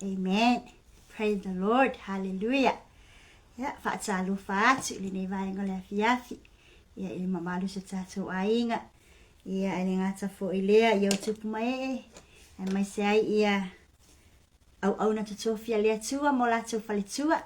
Amen. Praise the Lord. Hallelujah. Ya, fa'atalu fa'atu li nei vai ngole afiafi. Ya, ili mamalu sa tātou ainga. Ia, ele ngata fo ilea, ia o tupu mai ai mai se ai ia au na tutofia lea tua, mo latou fale tua.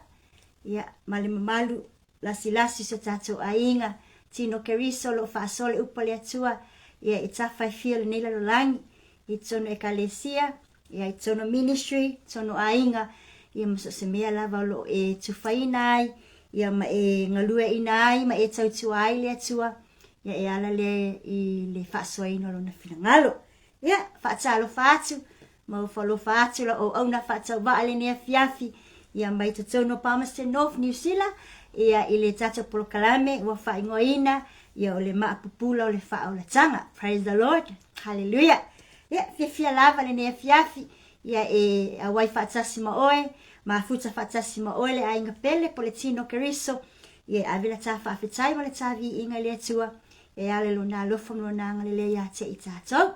Ia, male mamalu, lasi sa tātou ainga. Tino keriso lo fa'asole upa lea tua. Ia, itafai fia le nei lalolangi. Itono ekalesia. Ia, itono ministry, tono ainga. Ia maso se mea lava lo e tufaina ai. Ia ma e ngalue ina ai, ma e tautua ai lea tua. Ia e ala le i le whaasoaina lo na whina Ia, whaatalo whaatu. Mau whalo whaatu la o au na whaatau waa le nea fiafi. Ia mai te tauno Palmerston North New Zealand. Ia i le tata polokalame ua whaingoina. Ia o le Maapupula o le Faaolataga. Praise the Lord. Hallelujah. Ia, fia lava le nea fiafi. ia awai whaatasi ma oe, mafuta whaatasi ma oe le ainga pele po le tino keriso, ia avila tā whaafetai ma le tā vi inga le atua, ale lo nā lofa mlo nanga le le ia te i tātou.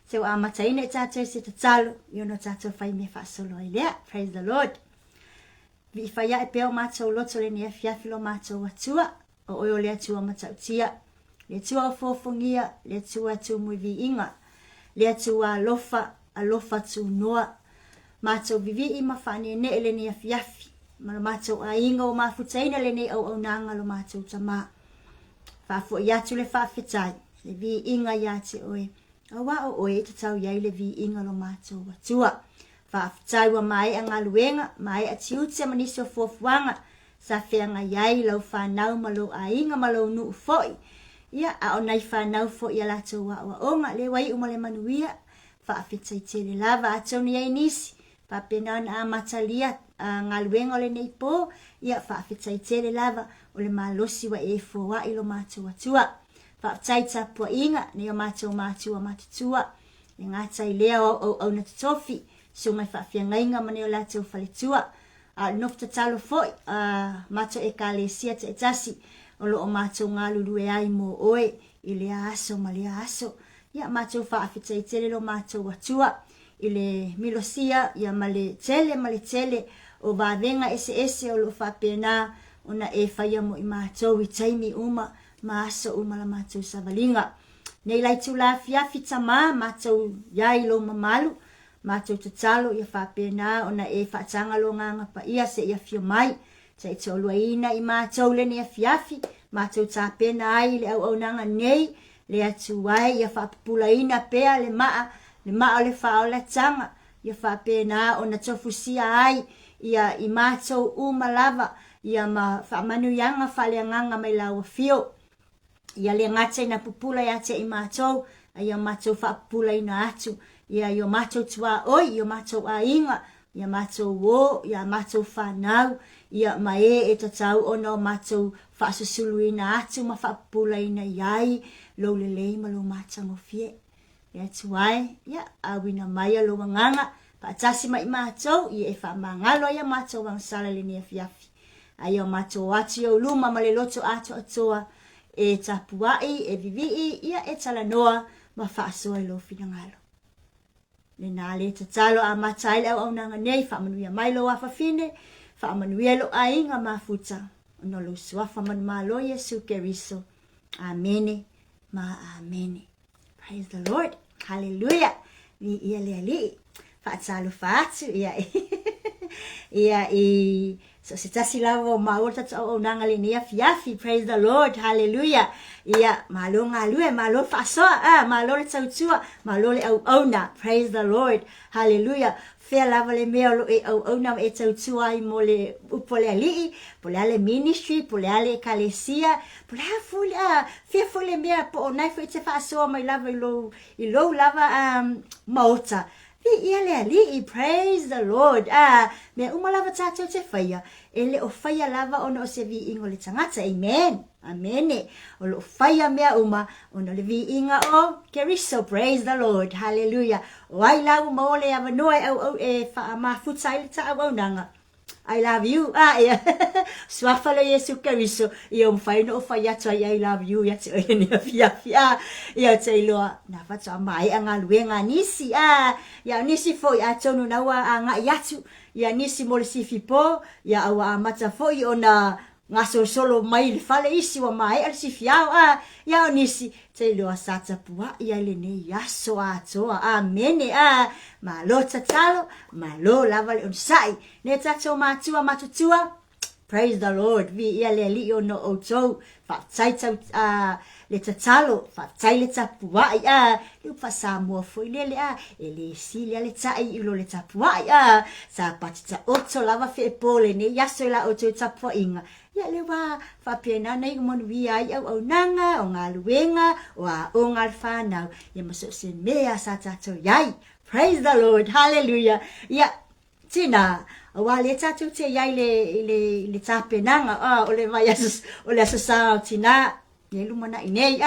Te wa amataina i tātou se tatalo, iono tātou whai me whaasolo i lea, praise the Lord. Vi whaia e peo mātou loto le nea fiafilo mātou atua, o oio le atua matautia, le atua o fofongia, le atua atu mui vi inga, le atua alofa tu noa, mātou vivi i mawhane ne le nea fiafi, ma mātou a inga o mafutaina le nea au nanga lo mātou tamaa. Whafo i atu le whawhetai, le vi inga i ate oe. Awa o oe te tau iai le vi inga lo mātou atua. Whawhetai wa mai a ngā luenga, mai a tiutia manisi o fuafuanga, sa whenga iai lau whanau malo a inga malo nuu foi. Ia a o nei whanau foi a lato wa onga, le wai umale manuia, whawhetai te le lava atau ni ai nisi, papenan a matalia ngā luenga o le nei po, ia whawhetai te le lava, o le malosi wa e fua ilo mātua atua. Whaatai tapua inga, ne o mātua matutua. Ne ngātai lea o na tatofi, so mai whaafiangainga mane o lātou whaletua. Nof ta talo foi, mātua e ka le sia te etasi, o lo o mātua ngā lulu e ai mo oe, i le aso ma le aso. Ia mātua whaafetai tele lo mātua atua, i le milosia, ia ma le tele, o vāvenga ese o lo whaapena, ona e whaia mo i mātou i taimi uma, maaso uma la mātou savalinga. Nei lai tu la fiafi tamā, mātou iai lo mamalu, mātou tatalo ia whapena, ona e whaatanga lo nganga pa ia se ia fio mai, sa i tolua ina i mātou le nea fiafi, mātou tāpena ai le au nanga nei, le atu ai ia whapupula ina pea le maa o le Faaolataga, ia whapena ona tofusia ai, ia i mātou uma lava, ia ma whaamanuianga whaleanganga mai laua fio. Ia le ngata ina pupula ia te i mātou, ia mātou whaapupula ina atu, ia i o mātou tua oi, i o mātou a inga, ia mātou wo, ia mātou whanau, ia ma e tatau ono mātou whaasusulu ina atu, ma whaapupula ina iai, lo le lei ma lo mātango fie. Ia tuai, ia awina mai a lo nganga, paatasi mai mātou, ia e whaamangalo ia mātou wang sala le nia fiafi. Ai o mātou ati o luma ma le loto ato atoa, e tapuai, e vivii, ia e talanoa, ma whaasoa i lo finangalo. Le nā le tatalo a mataile au nanga nei, whaamanuia mai lo awhawhine, whaamanuia lo ainga mafuta, ono lo suafa man malo Yesu Keriso. Amene, ma amene. Praise the Lord. Hallelujah. Vi ia le ali. Whaatalo whaatu, ia so se tasi lava o maua tatu au nanga le nia fiafi, praise the Lord, hallelujah. Ia malo ngā lue, malo whaasoa, malo le tautua, malo le au na, praise the Lord, hallelujah. Whea lava le mea lo e au na e tautua i mo le upo le alii, po le ale ministry, po le ale ekalesia, po le hafuli, whea fule mea po o naifu e te whaasoa mai lava i lo lava maota. Ia le ali, praise the Lord. Me umalava tātou te whaia. Ele o whaia lava ono o se vi ingo le tangata. Amen. Amene. O lo whaia mea uma ono le vi inga o Keriso. Praise the Lord. Hallelujah. O ai lau maole ava noe au e whaamafuta ile ta au nanga. I love you. Swafalo Yesu Keriso. Ia mwhaino o whaiatua I love you. Ia te oia ni a fia. Ia te iloa. Na whatua mai a ngā luenga nisi. Ia nisi fo ia tonu naua a ngā iatu. Ia nisi mo le sifi po. Ia awa a mata fo I ona ngā solo mai le fale isi wa mai al sifi au. Ia o nisi. Te iloa sata pua. Ia le ne yaso a toa. Amene. Ma lo tatalo. Ma lo lava le unsai. Ne tato matua matutua. Praise the Lord. Vi ia le li o no o tou. Whaatai tau le tatalo. Whaatai le tapuai. Liu whasa mua foi lele. E le si le tai ilo le tapuai. Sa patita oto lava fe pole ne. Yaso la oto tapua inga. Ia le wa whapiena nei umonu vi ai au nanga. O ngā luenga. O ngā whanau. Ia maso se mea sa tato iai. Praise the Lord. Hallelujah. Ia tina. Wa le tatu te iai le tapenanga. O le vai o le asasao tina. Ye lumana inei.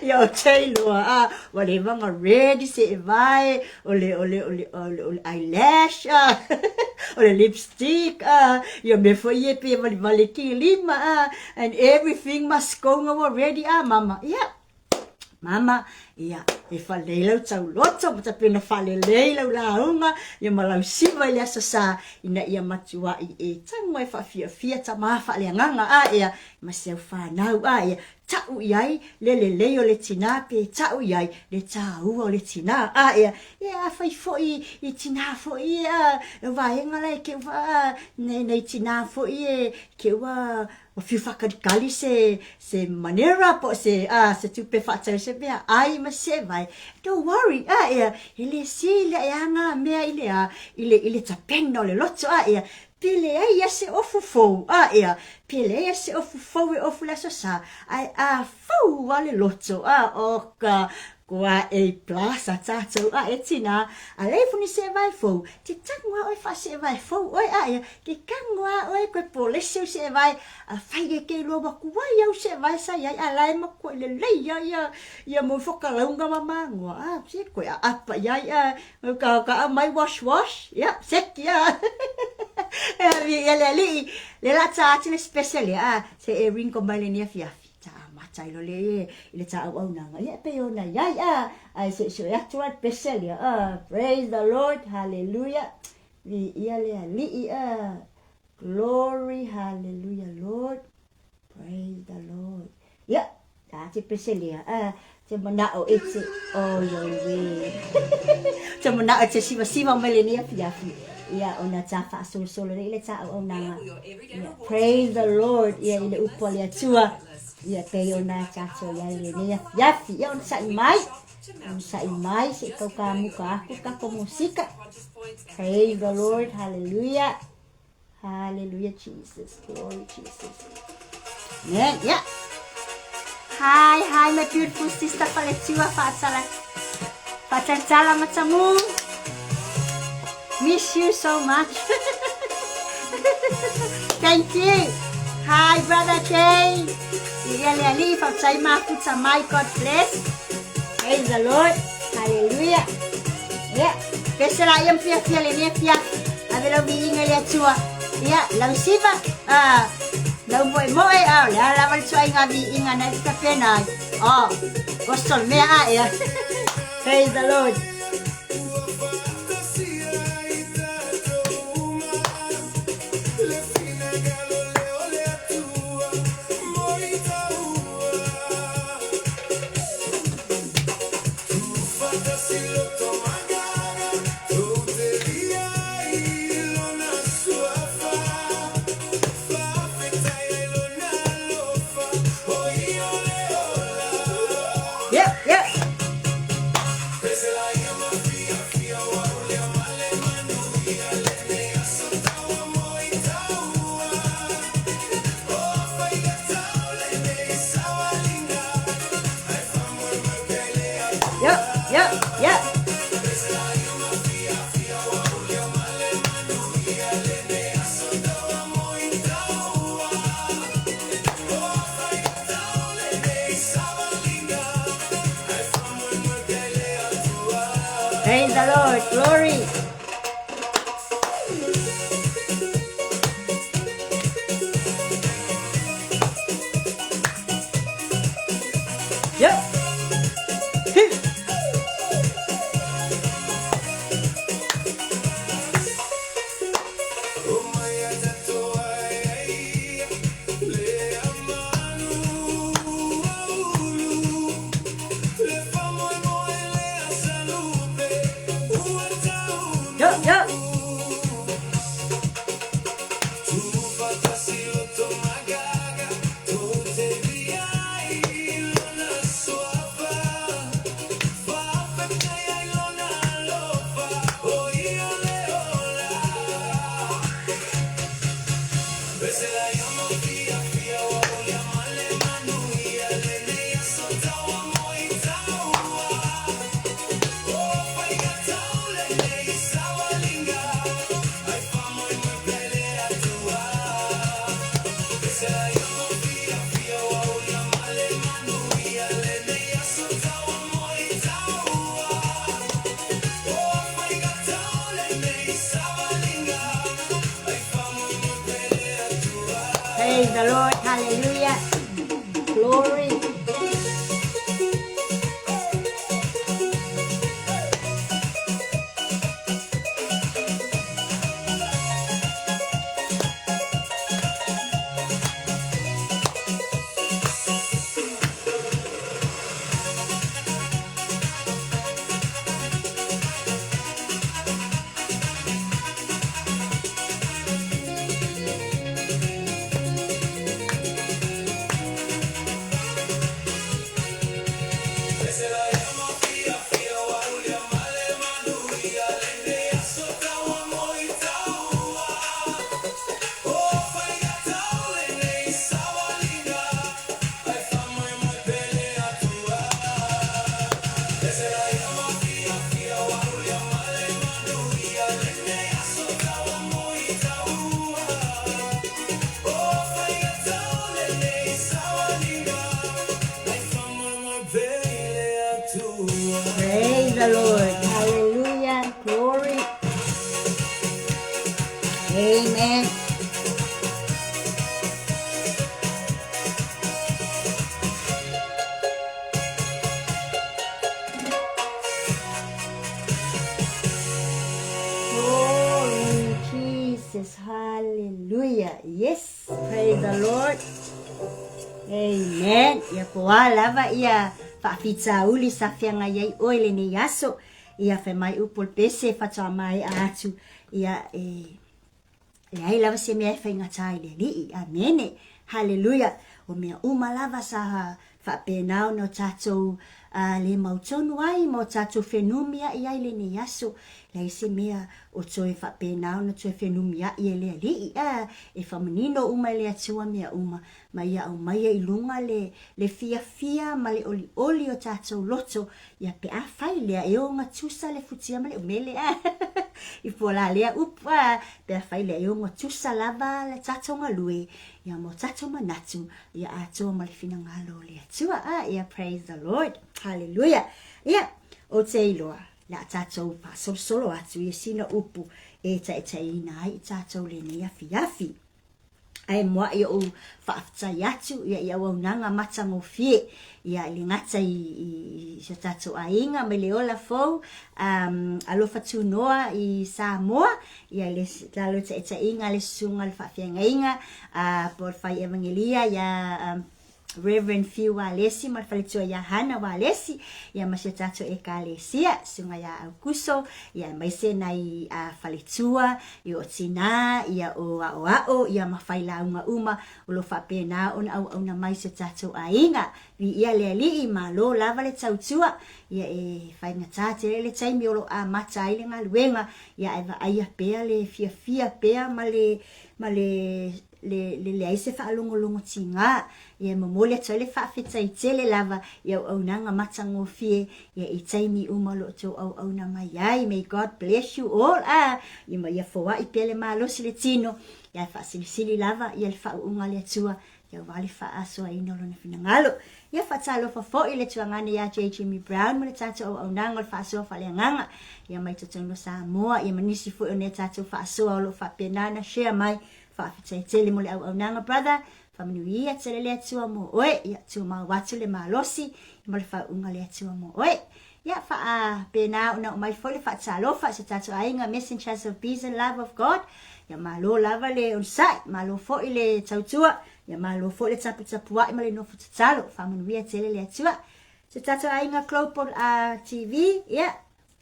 Yo Taylor whatever nga ready se vai ole eyelash ole lipstick yo me foi pe vale lima and everything must go already mama Mama, ia, e whaleilau tau loto, mata pena whalelei launga, ia malau siwa ili asasa, ina ia matua i tango e whawhia ta maa whaleanganga ia, maseu whanau ia, tau iai, lei o le tina, pe tau iai, le tau o le tina ia, whai foi i tina foi vaenga lai ke wa, nei tina foi ke wa, o fiu whakadikali se manera po se tupe whaatau se mea ai ma se vai. Don't worry, ile si ile anga mea ile tapena o le loto ia. Pile ia se ofu fou pile ia se ofu fou e ofu la sosa ai fou wale loto oka Kua plus tatou e tina a leifuni se vai fou te tangua oi fa se vai fou oi ia ke kangua oi ko polisi se vai a fai ke lo ba kua ia se vai sa ia alai ma ko le ia mo foka launga mama ngua se ko apa ia ka mai wash ia sekia le la tati le special se e ringo malenia fiafi Tailo le ile ta au nanga le pe ona ya ai se actual special praise the Lord hallelujah vi ia le ali glory hallelujah Lord praise the Lord ya ta ti special te mana o etse yo we te mana o te siva melenia fiafi ya ona ta fa solo le ta au nanga praise the Lord ya ile upole atua ia pe ona chacho ia le ya ia on sai mai se toka muka aku ka ko musika praise the Lord hallelujah Jesus glory Jesus yeah hi my beautiful sister Paletiwa Fatsala matamu miss you so much thank you hi brother Jay Ali from Maapupula, my God bless. Praise the Lord. Hallelujah. Yeah. Special ayam pia le pia. Avelo biinga le tua. Yeah, lau siba. Lau mo la val tsai nga biinga na ta pena. Gostol mea ya. Praise the Lord. Yeah. Praise the Lord, glory. Praise the Lord. Hallelujah. Glory. Praise the Lord. Hallelujah. Glory. Amen. Glory, Jesus. Hallelujah. Yes. Praise the Lord. Amen. Ia koa lava ia whaafita uli sa whianga iai oile ni yaso. Ia whai mai upol pese whatoa mai atu. Ia ai lava se mea whai ngatai le li. Amene. Hallelujah. O mea uma lava sa whapenao no tatou le mautonu ai mo tatou whenumia iai le ni yaso. Lai se mea o toe whapenao no toe whenumia ia le li. E whamanino uma le atua mea uma. Ma ia au mai e ilunga le fia ma le oli o tatou loto. Ia pe a whai lea e o ngā tusa le futia ma le umele. I pola lea upa pe a whai lea e o ngā tusa lava le tatou ngalue. Ia mo tatou manatu. Ia atua ma le fina ngalo le atua. Ia praise the Lord. Hallelujah. Ia o te iloa. La tatou pa solo atu ia sina upu e ina ai tatou le ni afi. Ai moa ia o whaafitai atu, ia waunanga matango fie, ia ili ngata i se tatou ainga, me le ola fau, alofa tunoa i Samoa, ia le talo te inga le sunga le whaafianga inga, por whai evangelia, ia Reverend Fiu Walesi, ma whalitua ia Hana Walesi, ia mase tatou e kalesia, sunga ia au kuso, ia maise nai whalitua, i o tina, ia o ao, ia mawhai launga uma, o lo whapena on au na mai se tatou ainga, vi ia le alii, ma lo lava le tautua, ia e whainga tate le taimi o lo a mata ile ngā luenga, ia eva aia pea le fia pea, ma le aise whaalongolongo tinga, ia mamole atoa le whaafetai tele lava, ia au nanga matango fie, ia i taimi umalo to au na mai ai, may God bless you all, ia foa i pele malosi le tino, ia whaasilisili lava, ia le whaunga le atua, ia wale whaasoa ino lo na finangalo, ia whatalo fo i le tuangane ia J. Jimmy Brown, ma le tato au nanga le whaasoa whaleanganga, ia mai tatono Samoa, ia manisi fo i ne tato whaasoa o lo whapenana, share mai, whaafetai tele mo le au nanga brother, whamanuia tele le atua mo oe, ia tua maa watu le malosi, ma le whaunga le atua mo oe. Ia wha pena una o mai fole wha talofa, se tato ainga messengers of peace and love of God, ia malo lava le onsai, malo fo i le tautua, ia malo fo le tapu ma le nofo tatalo, whamanuia tele le atua. Se tato ainga Global TV, ia,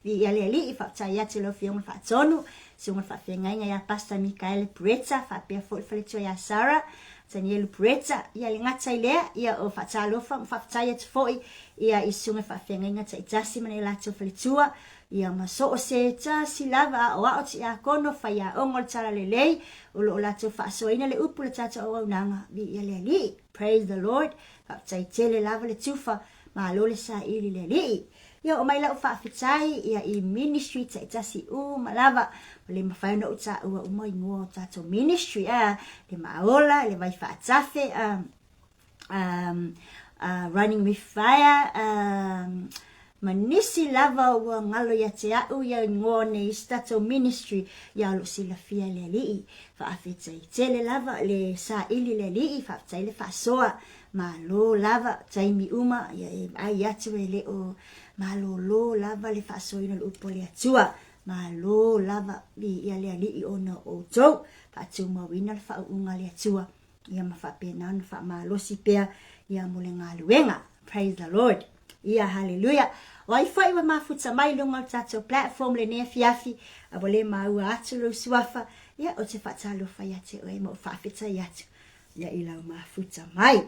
ia le ali, i whaatai ate lo fionga whaatonu, se unga whaafengainga ia Pastor Mikael Bretta, whaapea fo i whaletua ia Sarah, Daniel Bretta, ia le ngata i lea, ia o whaatalofa, whaatai ate fo ia i sunga whaafengainga ta i tasi mana i lato whaletua, ia maso o se tasi lava o ti a kono, whai a ongol tala le lei, o lo lato whaasoina le upu le tata o aunanga, vi ia le ali, praise the Lord, whaatai tele lava le tufa, ma lo le sa ili le ali. Ia o mai lau whaafetai, ia i ministry ta i tasi malava, le mawhaina o ta ua umoi ngua o tato ministry, le maola, le vai whaatafe, running with fire, manisi lava ua ngalo ia te au ia ngone stato ministry ia lo sila fia le li fa afetai tele lava le sa ili le li fa tai le fa soa malo lava tai mi uma ia ai atu le o malo lo lava le fa so ina lo pole atua malo lava li ia le li ona o jo fa tu ma wina fa unga le atua ia ma fa pena fa malo si pea ia mole ngaluenga. Praise the Lord. Ia hallelujah. Wai fai wa mafuta mai lunga tato platform le ne fiafi a wale maua atu lo suafa ia o te fatalo fai ate o e mo fafita atu ia ilau mafuta mai.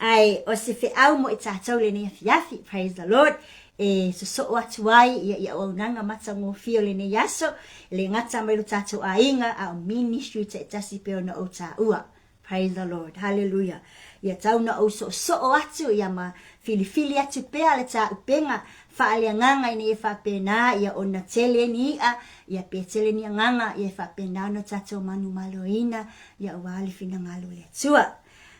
Ai o se fe au mo i tato le ne fiafi. Praise the Lord. E so atu ai ia o nanga mata ngo fio le ne yaso le ngata mai lo tato a inga a ministry te tasi peo na o ta ua. Praise the Lord. Hallelujah. Ia tau na o so atu ia ma fili atu pea le ta upenga faalia nganga ini e whapena ia ona tele ni ia pe tele ni nganga ia whapena no tato manu maloina ia wali fina ngalo le tua.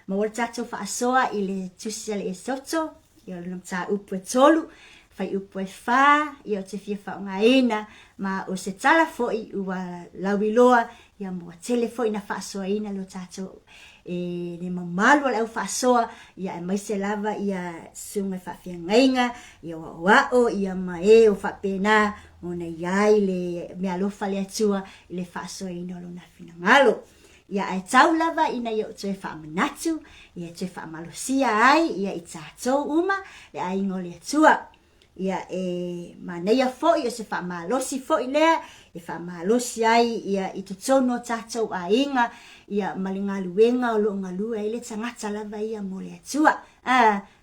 Ma wala tato whaasoa i le tusia le e soto ia le ta upu e tolu fai upu e wha ia o te fia whaonga ina ma o se tala foi ua lauiloa ia mua tele foi na whaasoa ina lo tato ne mamalu ala ufasoa ia e mai se lava ia sunga fafia ngainga ia wao ia mai o fapena ona iai le me alofa le atua le fasoa ina lo na fina ngalo ia e tau lava ina ia tue famanatu ia tue famalosia ai ia i tatou uma le ai ngole atua ia e maneia foi o se famalosi foi lea e famalosi ai ia i tutono tatou a inga ia malingaluenga o lo ngalua ile tangata lava ia mole atua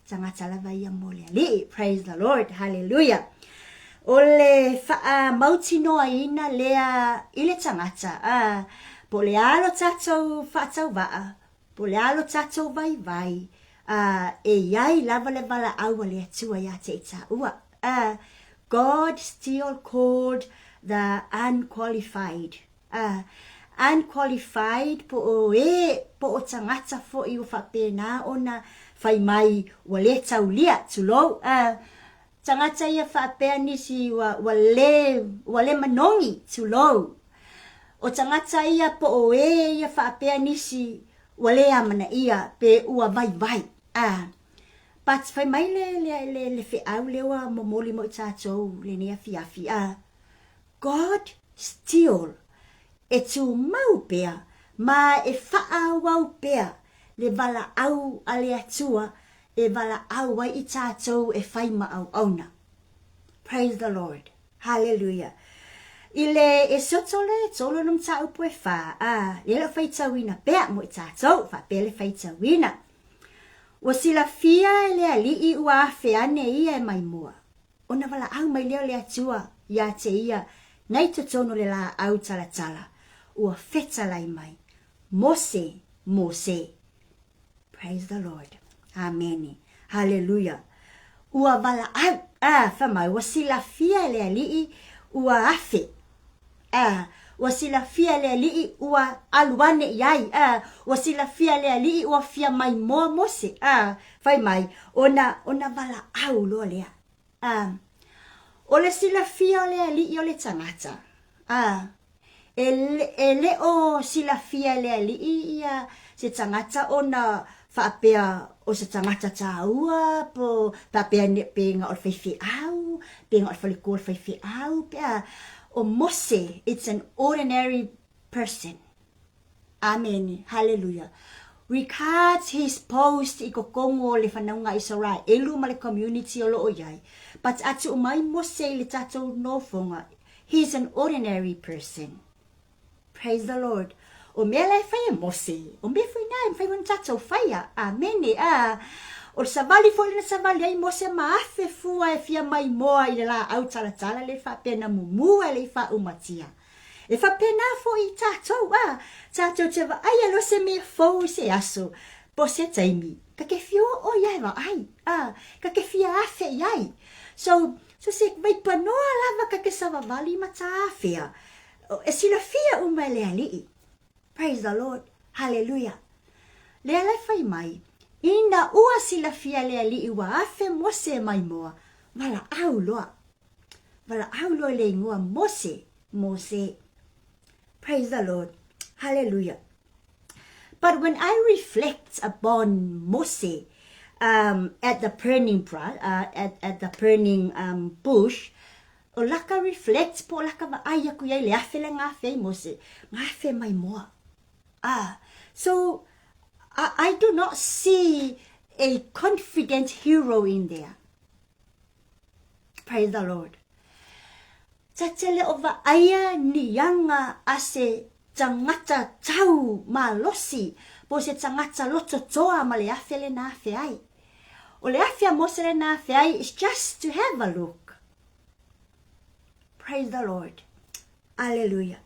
tangata lava ia mole ali. Praise the Lord. Hallelujah. Ole fa mauti no ina lea ile tangata po le alo tatou fa tau va po le alo tatou vai e iai lava le vala au le atua ia te itaua God still called the unqualified unqualified po o tangata fo i o whapena ona whai mai wale taulia tulo tangata ia whapea nisi wale manongi tulo o tangata ia po o ia whapea nisi wale amana ia pe ua vai but whai mai le whiau lewa momoli mo tatou le nea fiafi God still e tu mau pea, ma e faa wau pea, le vala au ale atua, e vala au wai i tātou e whaima au auna. Praise the Lord. Hallelujah. Ile e sotole, tolo num ta upu e wha, le la whaitawina pea mo i tātou, wha pele whaitawina. Wa sila fia le ali i ua awheane ia e mai mua. Ona vala au mai leo le atua, ia te ia, nei totono le la au talatala. Ua feta lai mai. Mose. Praise the Lord. Amen. Hallelujah. Ua vala au. Whamai. Ua sila fia le alii. Ua afe. Ua sila fia le alii. Ua aluane iai. Ua sila fia le alii. Ua fia mai moa Mose. Whamai. Ona vala au loa lea. Ole sila fia le alii. Ole tangata. Ele o sila fia le ali ia se tangata ona whaapea o se tangata taua po whaapea ne penga o whaifi au penga o whaliko o whaifi au pea o Mose. It's an ordinary person. Amen. Hallelujah. Regards his post i kokongo le whanaunga Israel elu ma le community o loo iai but atu o mai Mose le tatou no fonga. He's an ordinary person. Praise the Lord. O mea lai whaia Mose. O mea whaina e whai tatou whaia. Amene. O savali fōle na savali ai Mose maafe fua e fia mai moa i la au talatala le whapena mumua le wha umatia. E whapena fo i tatou. Tatou te wa ai alo se mea fōu se aso. Po se taimi. Ka ke fio o iai wa ai. Ka ke fia afe iai. So se vai panoa lava ka ke savavali mata afea. E sila fia uma le alii. Praise the Lord. Hallelujah. Le alai whai mai. Ina ua sila fia le alii wa afe Mose mai moa. Wala au loa. Wala au loa le ngua Mose. Praise the Lord. Hallelujah. But when I reflect upon Mose at the burning bush, o laka reflect po laka va ai aku ia le afe le ngafe Mose. Ngafe mai moa. So I do not see a confident hero in there. Praise the Lord. Tatele o va aya ni yanga ase tangata tau malosi po se tangata loto toa ma le afe le na afe ai. O le afe a Mose le na afe ai is just to have a look. Praise the Lord. Hallelujah.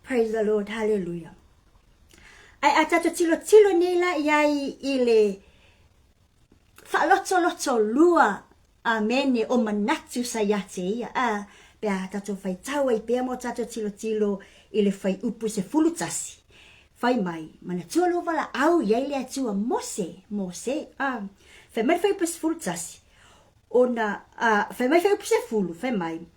Praise the Lord. Hallelujah. Ai atato tilo nila iai ile loto lua amene o manatu sayate ia. Pea tato fai tawa I pea mo tato tilo ile fai upu se fulutasi. Fai mai, mana tua lo wala au iai le atua Mose. Fai mai fai upu se fulutasi. Fai mai fai upu se fulu, fai mai.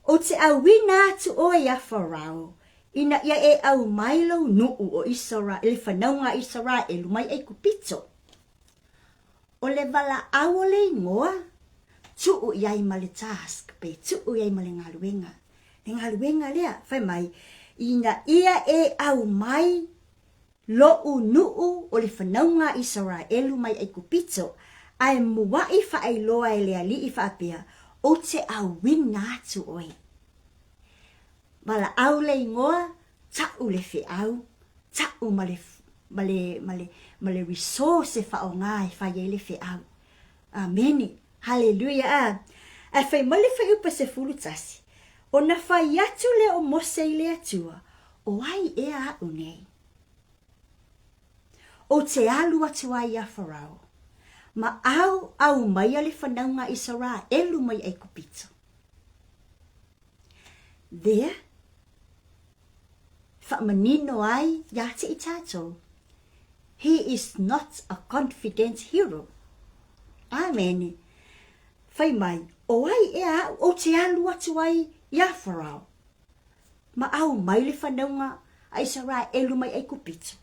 O te awina atu o ia Farao. Ina ia e au mailo nuu o Israel, ele whanaunga Israel, mai e kupito. O le wala au le ngoa, tuu iai ma le task, pe tuu iai ma le ngaluenga. Le ngaluenga lea, whai mai, ina ia e au mai lo nuu o le whanaunga Israel, mai e kupito, ai muwai whaai loa e lea li I whaapea, o te awina atu oi. Wala au le ngoa, tau le fe au, tau male resource fa o ngai fa ye le fe au. Amen. Hallelujah. A fai male fa upa se fulutasi. O na fa yatu le o Mose le atua, o ai e a unei. O te alu atua ia Farao. Ma au mai ale whanaunga Israel, elu mai e kupito. There, whaamanino ai, ia te I tātou. He is not a confident hero. Amen. Whai mai, o ai ea, o te alu atu ai, ia Farao. Ma au mai le whanaunga, a Israel, elu mai e kupito.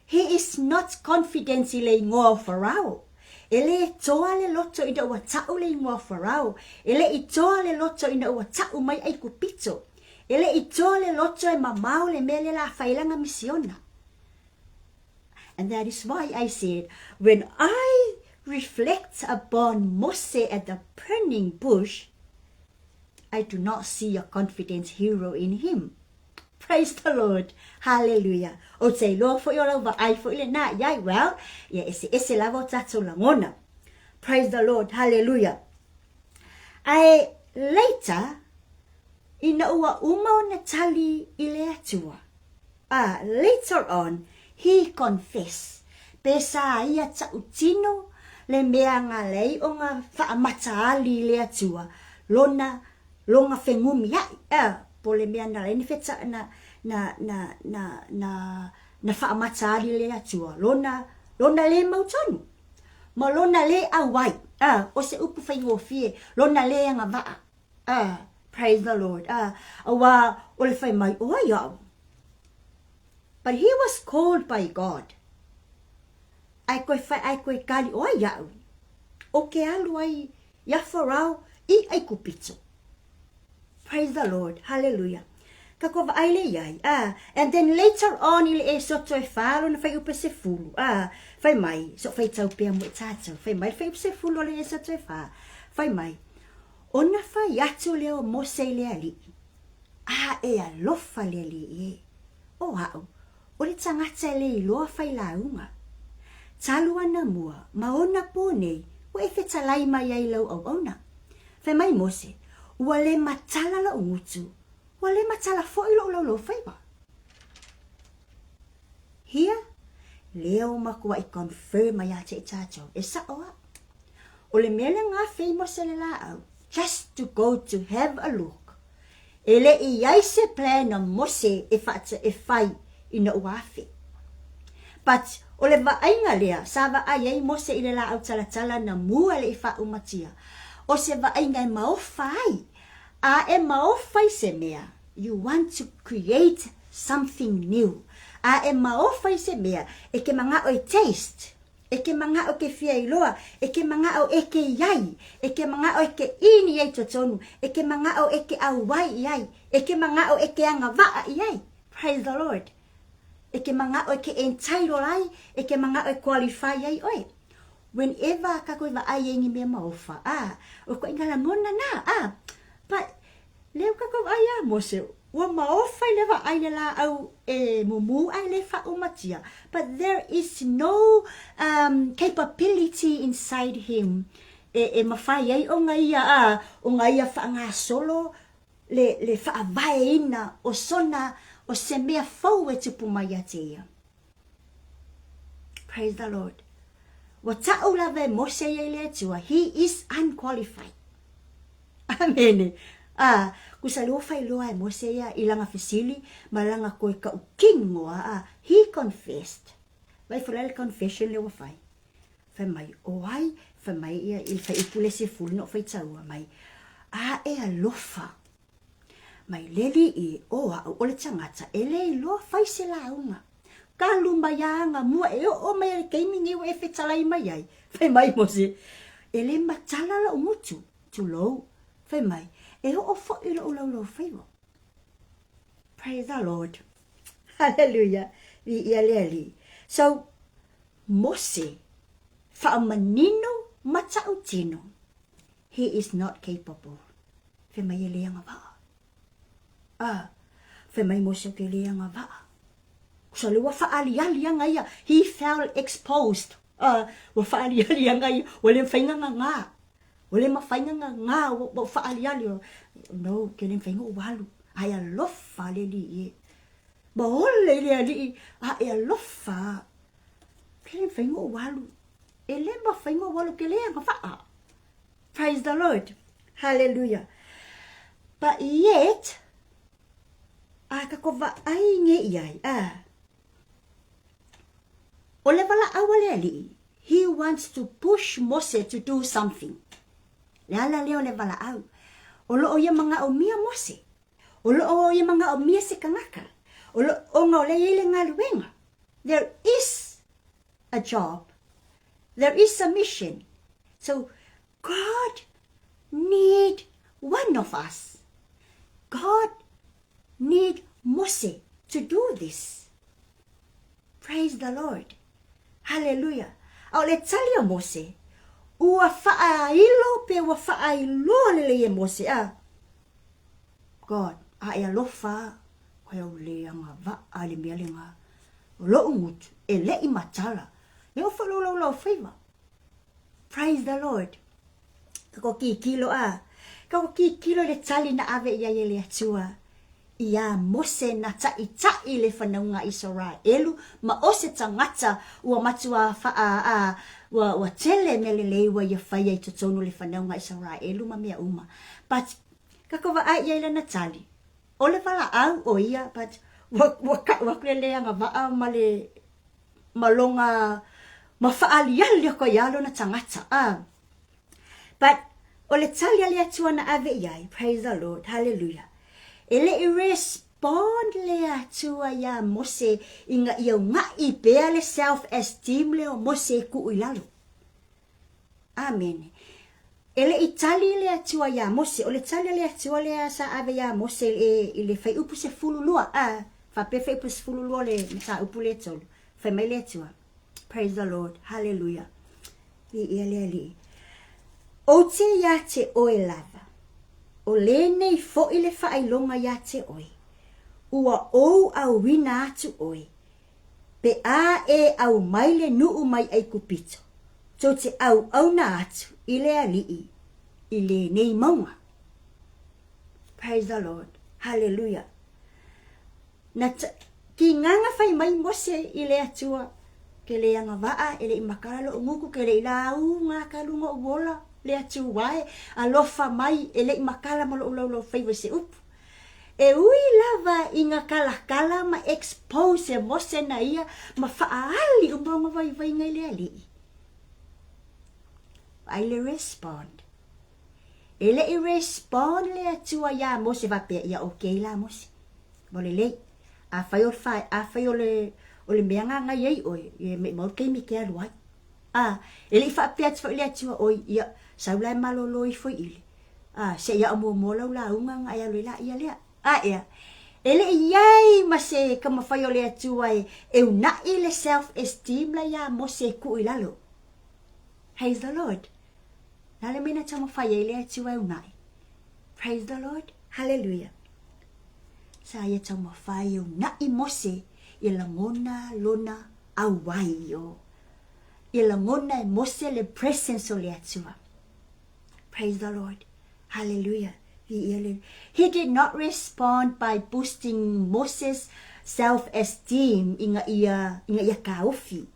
He is not confident I le ingoa Farao. Ele toa le loto ina ua tau le ingoa Farao. Ele I toa le loto ina ua tau mai ai kupito. Ele I toa le loto e mamau le mele la whailanga misiona. And that is why I said, when I reflect upon Mose at the burning bush, I do not see a confident hero in him. Praise the Lord. Hallelujah. O te loa fo I ola wa ai fo ile na iai. Well, ia ese lava o tatou langona. Praise the Lord. Hallelujah. Later, ina ua uma o na tali ile atua. Later on, he confessed. Pesa ia tau tino le mea ngā lei o ngā whaamataali ile atua. Longa whengumi ai. Po le mea na leni wheta na whaamataali le atua. Lona le mautonu. Ma lona le awai. O se upu whaingofie. Lona le anga waa. Praise the Lord. Awa o le whai mai o iau. But he was called by God. Ai koe kari o iau. O ke alu ai ia Farao I ai kupito. Praise the Lord. Hallelujah. Kako aile iai. And then later on, ile e soto e whalo na whai upa se fulu. Whai mai. So whai tau pia mo e tātou. Whai mai whai upa se fulu le e soto e wha. Whai mai. Ona whai atu leo Mose le ali. E alofa le ali e. O hao. O le tangata le iloa whai launga. Talua na mua. Maona pōnei. O e whetalai mai ai lau au ona. Whai mai Mose. Ua le matala la ungutu. Ua le matala fo ilo lo whaiwa. Here, leo makua I confirm ai ate I tātou. E sa oa. O le mele ngā famous le la au. Just to go to have a look. Ele I ai se plan na Mose e whai ina uafe. But o le waainga lea, sa wa ai Mose I le la au talatala na mua le I wha umatia. o se vaainga e maofai. A e maofai se mea. You want to create something new. A e maofai se mea. E ke manga o taste. E ke manga o ke fia iloa. E ke manga o e ke iai. E ke manga o e ke ini ai totonu. E ke manga o e ke awai iai. E ke manga o e ke anga waa iai. Praise the Lord. E ke manga o e ke entitled ai. E ke manga o e qualify ai oi. Whenever ka koe wa ai engi mea maofa. O ko ingala mona na. But leo ka koe ai Mose. Wa maofa i lewa ai le la au e mumu ai le fa umatia. But there is no capability inside him. E mawhai ai o ngaia o ngaia wha ngā solo le wha avae ina o sona o se mea fau e tupu mai a te ia. Praise the Lord. Wa ta'u lawe Mose i le atua, he is unqualified. Amen. Kusa lua fai loa e Mose ia ilanga fesili, malanga koe ka ukingoa. He confessed. Vai fulele confession le wa fai. Fai mai oai, fai mai ia il fai ipule se fulu no fai taua mai. E alofa. Mai leli i oa o le tangata, ele i loa fai se launga. Ka lumba yanga mua e o mai e keiming iwa e fetalai mai ai. Fai mai Mose. Ele matala la umutu, tu lou. Fai mai. E o fo i lo lo faivo. Praise the Lord. Hallelujah. Vi ia leli. So, Mose, fa manino matautino, he is not capable. Fai mai e leanga waa. Fai mai Mose ke leanga waa. So le wa faaliali anga ia, he fell exposed. Wa faaliali anga ia, wale fainga nga. Wale mafainga nga wa faaliali. No, ke le fainga walu. Ai alofa le li e. Ba ole le ali, ai alofa. Ke le fainga walu. Ele ma fainga walu ke le anga faa. Praise the Lord. Hallelujah. But yet, kakova ai nge iai, Olevala awaleli, he wants to push Mose to do something. Lala leo levala au. Olo o ye mga o mia Mose. Olo o ye mga o mia se kangaka. Olo o nga ole yele nga luenga. There is a job. There is a mission. So God need one of us. God need Mose to do this. Praise the Lord. Hallelujah. Au le tali o Mose. Ua whaailo pe ua whaailo lele e Mose. God, e alofa. Koe au leanga va le mea lenga. Lo ungutu. E le I matala. E o whalolo favor. Praise the Lord. Kako ki kilo Kako ki kilo le tali na ave ia le atua. Ia Mose na tai le whanaunga Israelu, ma o se tangata ua matua wa tele me le leiwa ia whaia I totonu le whanaunga Israelu ma mea uma. But, kakawa ai ia na tali. O le wala au o ia, but wakule leanga waa ma le malonga ma whaaliali ko ialo na tangata. But, o le tali ale atua na ave iai, praise the Lord, hallelujah. Ele I respond le atua ia Mose inga ia ngai pea le self-esteem le o Mose ku ilalo. Amen. Ele I tali le atua ia Mose, o le tali le atua le sa ave ia Mose le fai upu se fululua. Fa pe fai upu se fululua le sa upu le tolu. Fai mai le atua. Praise the Lord. Hallelujah. Ia le. O te ia te oe lava. O lenei fo I le whaailonga ia te oi. Ua ou au wina atu oi. Pe au maile nuu mai ai kupito. So te au na atu I le alii. I le nei maunga. Praise the Lord. Hallelujah. Ki nganga whai mai Mose I le atua. Ke le anga waa, ele I makaralo o nguku, ke le ilau ngā kalunga o wola. Le atu wae, alofa mai, ele I makala malo ulau favor se upu. E ui lava inga kala ma expose Mose na ia, ma faali umbonga vai ngai le ali. Ai le respond. Ele I respond le atua ia Mose va pe ia okay la Mose. Mole le. A fai o le meanga nga yei oi. Ye me mo ke mi ke aluai. Ele fa pe atu le atua oi ia. Saula malolo I foi ile. Se ia mo la unga nga ia le la ia le. Ia. Ele iai ma se kama fai o le atua e una ile self esteem la ia Mose ku ilalo. Praise the Lord. Nale mina tama fai ele atua e unai. Praise the Lord. Hallelujah. Saya tama fai unai Mose I langona lona awai yo. I langona Mose le presence o le atua. Praise the Lord. Hallelujah. He did not respond by boosting Moses' self-esteem inga ia kaufi.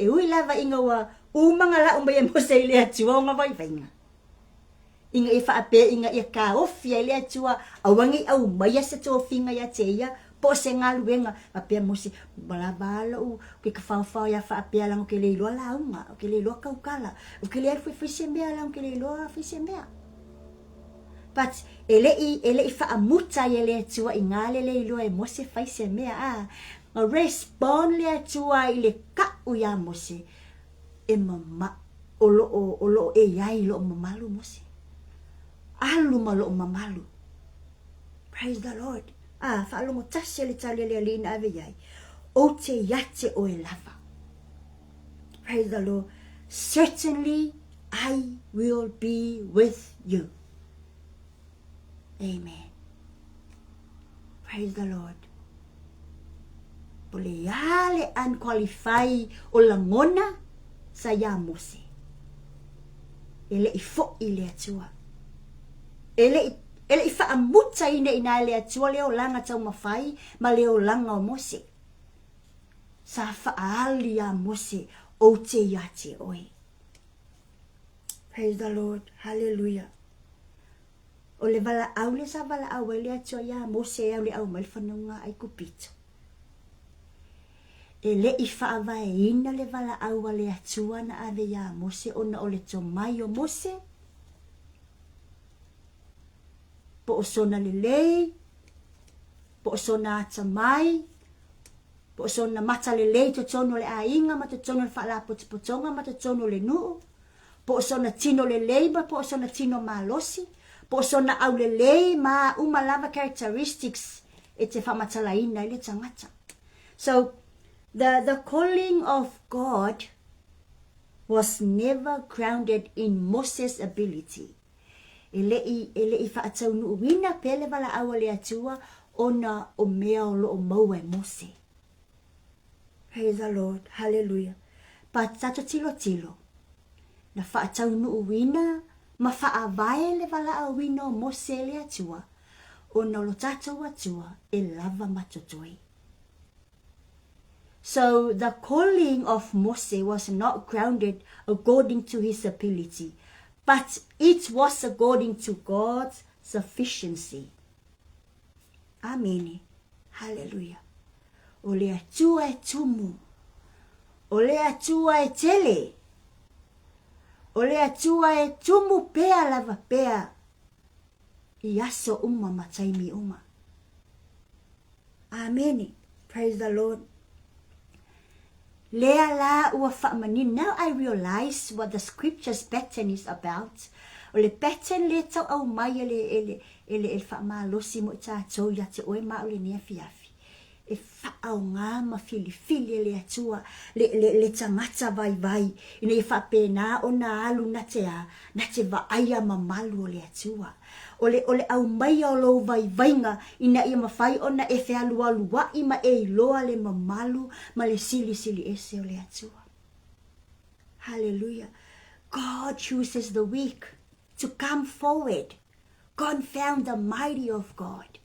Ui lava inga wa umanga la umbaya Mose ile atua nga vai vainga. Inga ifa ape inga ia kaufi ile atua awangi au maya se tofinga ya teia po se ngaluenga ape Mose balabala u ke fa ya fa ape lang ke le lo la unga ke le lo kaukala ke le foi sembea lang ke le lo foi sembea. But ele fa amuta ele atua ingale le lo e Mose fa sembea respond le atua ile ka uya Mose e mama olo e yai lo mamalu Mose alu malo mamalu. Praise the Lord. Fa lo motase le tale le lina ave yai o te yate o e lava. Praise the Lord. Certainly I will be with you. Amen. Praise the Lord. Pole yale unqualified o langona sa ya Mose. Ele ifo ile atua. Ele ifa amuta ina le atua leo langa tau mafai ma leo langa o Mose. Sa faali ya Mose o te yate oi. Praise the Lord. Hallelujah. O le vala au le sa vala au le atua ya Mose au le au malfanunga ai kupito. Ele ifa avai ina le vala au le atua na ave ya Mose ona o le tomai o Mose. Po o sona lelei, po o sona atamai, po o sona mata lelei to tono le ainga, ma to tono le whala potonga, ma to tono le nuu, po o sona tino lelei, ma po o sona tino malosi, po o sona au lelei, ma umalava characteristics, e te whamatalaina ile tangata. So, the calling of God was never grounded in Moses' ability. Ele I whaatau nu wina pele wala awa le atua ona o mea o lo o maua e Mose. Praise the Lord. Hallelujah. Pa tato tilo. Na whaatau nu wina ma whaavae le wala a wina o Mose le atua ona lo tato atua e lava matotoi. So the calling of Mose was not grounded according to his ability, but it was according to God's sufficiency. Amen. Hallelujah. O le atua e tumu. O le atua e tele. O le atua e tumu pea lava pea. I aso uma mataimi uma. Amen. Praise the Lord. Lea la ua whaamanin. Now I realize what the scripture's pattern is about. O le pattern le tau au mai ele whaamalosi mo I tātou ia te oe mao le nea fiafi. E whaau ngā ma fili le atua, le tangata vai. Ina e whapena o na alu na te vaaya mamalu o le atua. O le au mai o lo vainga ina ia mawhai o na e whealu wa ima e loa le mamalu ma le sili ese o le atua. Hallelujah. God chooses the weak to come forward. Confound the mighty of God.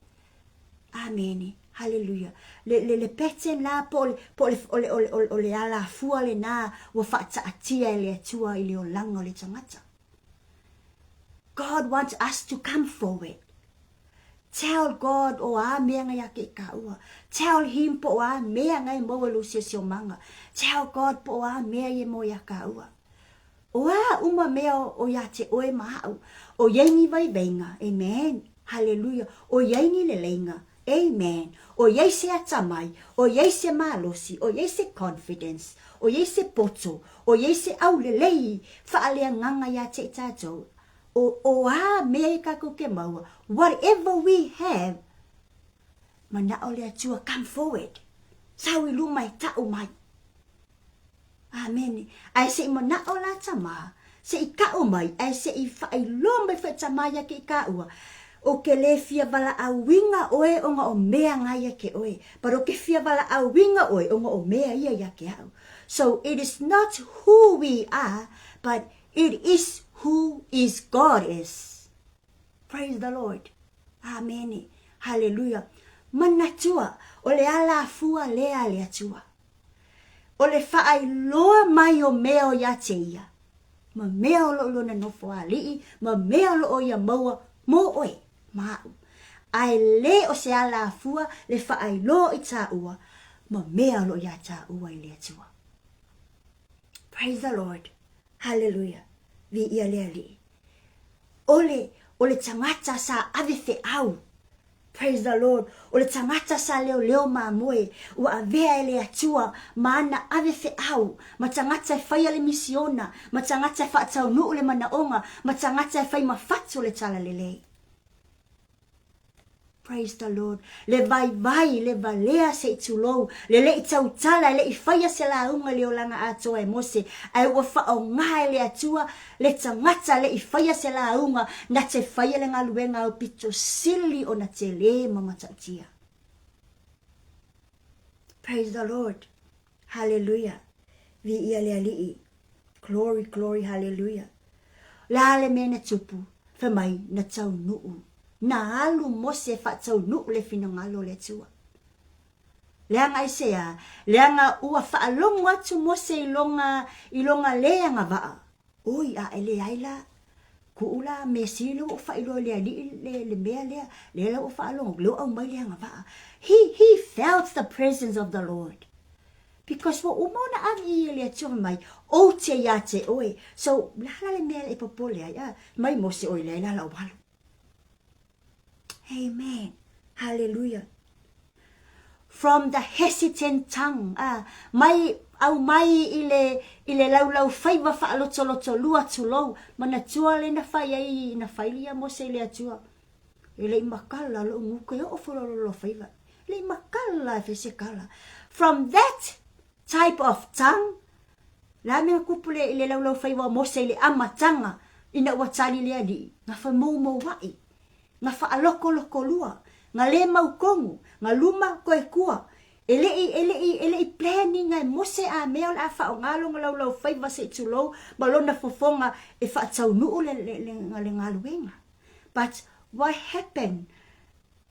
Amen. Hallelujah. Le peten la po le ala fua le na wa whaataatia le atua I le o langa o le tangata. God wants us to come forward. Tell God o a mea ngai ake ka ua. Tell him po a mea ngai mo walu se manga. Tell God po a mea ye mo ya ka ua. Oa uma mea o ia te oe mahau. O yengi vai venga. Amen. Hallelujah. O yengi le lenga. Amen. O yei se atamai. O yei se malosi. O yei se confidence. O yei se poto. O yei se au le lei. Whaalea nganga ia te tātou. O a mea i kako ke maua. Whatever we have. Mana o lea tua come forward. Sau i lumai tau mai. Amen. Ai se i mana o la tama. Se i kau mai. Ai se i whai lombe whai tamaya ke i kaua. O ke le fia wala a winga oe o nga o mea ngaya ke oe. But o ke fia wala a winga oe o nga o mea ia ia ke au. So it is not who we are, but it is who is God is. Praise the Lord. Amen. Hallelujah. Manatua. O le ala fua lea lea tua. O le whaai loa mai o mea o ia te ia. Ma mea o lo na nofo a lii. Ma mea lo o ia maua mo oe. Mau. Ai le o se ala fua le whaai lo i tā ua. Ma mea lo ia tā ua i lea tua. Praise the Lord. Hallelujah. Vi ia lea li. Ole tangata sa awewhe au. Praise the Lord. Ole tangata sa leo ma moe. Ua avea ele atua. Maana awewhe au. Ma tangata e whai ale misiona. Ma tangata e whaatau nuu le manaonga. Ma tangata e whai mawhatu le tala lelei. Praise the Lord. Le vai, le valea se itulou. Le i tau tala, le i whaia se la unga le o langa atoa e mose. Ai ua whao ngai le atua, le tangata le i whaia se la unga. Na te whaia le ngaluenga o pito sili o na te le mamatautia. Praise the Lord. Hallelujah. Vi ia le alii. Glory, glory, hallelujah. La le mena tupu. Whamai na tau nuu. Na alu mose whaatau nuu le whinangalo le tua. Leanga isea, leanga ua whaalongo atu mose ilonga leanga vaa. Oi a ele aila, kuula me silo o whailo lea le mea lea, lea o whaalongo, leo au mai leanga vaa. He felt the presence of the Lord. Because wa umona avi le tua mai, o te ia te oe. So, lala le mea le popolea, ya, mai mose oi le lala walu. Amen. Hallelujah. From the hesitant tongue. Mai ile lau faiva fa loto lua tulou. Mana tua le na fai ai na failia mo se le atua. Ile makala lo nguke o lo faiva. Le makala fe se kala. From that type of tongue. La me kupule ile lau faiva mo se le amatanga. Ina watali le ali. Na fa mo wai. Nga whaaloko lua, nga le maukongu, nga luma koe kua. Ele planning ngai mose a mea la whao ngalo nga lau whaiva se tulou, balona fofonga e whaatau nuu le ngaluenga. But what happened?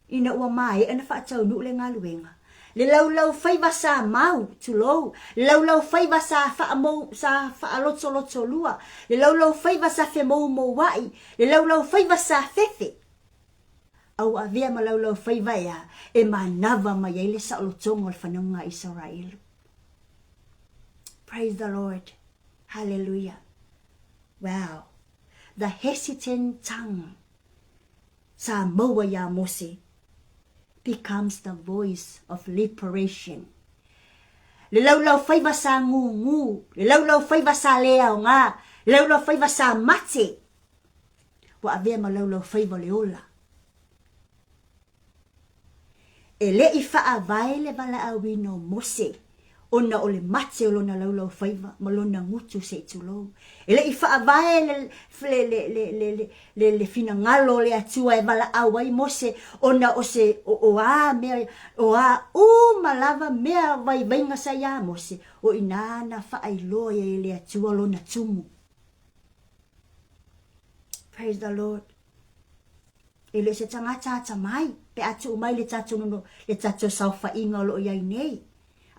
Ina ua mai, ena whaatau nuu le ngaluenga. Le lau whaiva sa mau tulou, le lau whaiva sa whaaloto lua, le lau whaiva sa whemou mo wai, le lau whaiva sa fefe. Au avea malaulau whaivaia e manava mai ele sa olotongo al whanunga Israel. Praise the Lord. Hallelujah. Wow. The hesitant tongue sa maua ya Mose becomes the voice of liberation. Le laulau whaiva sa ngu, le laulau whaiva sa lea o ngā, le laulau whaiva sa mate. Wa avea malaulau whaiva leola. E le I whaavai le wala awino Mose. Ona o le mate o lona laulau whaiva, ma lona ngutu se tulou. E le I whaavai le fina ngalo le atua e wala awai Mose. Ona o se o a mea, o a malava mea vai vainga sa ya Mose. O inana whaailoa e le atua lona tumu. Praise the Lord. E le se tangata tamai. Pe atu umai le tatu nono, le tatu saufa inga lo iai nei.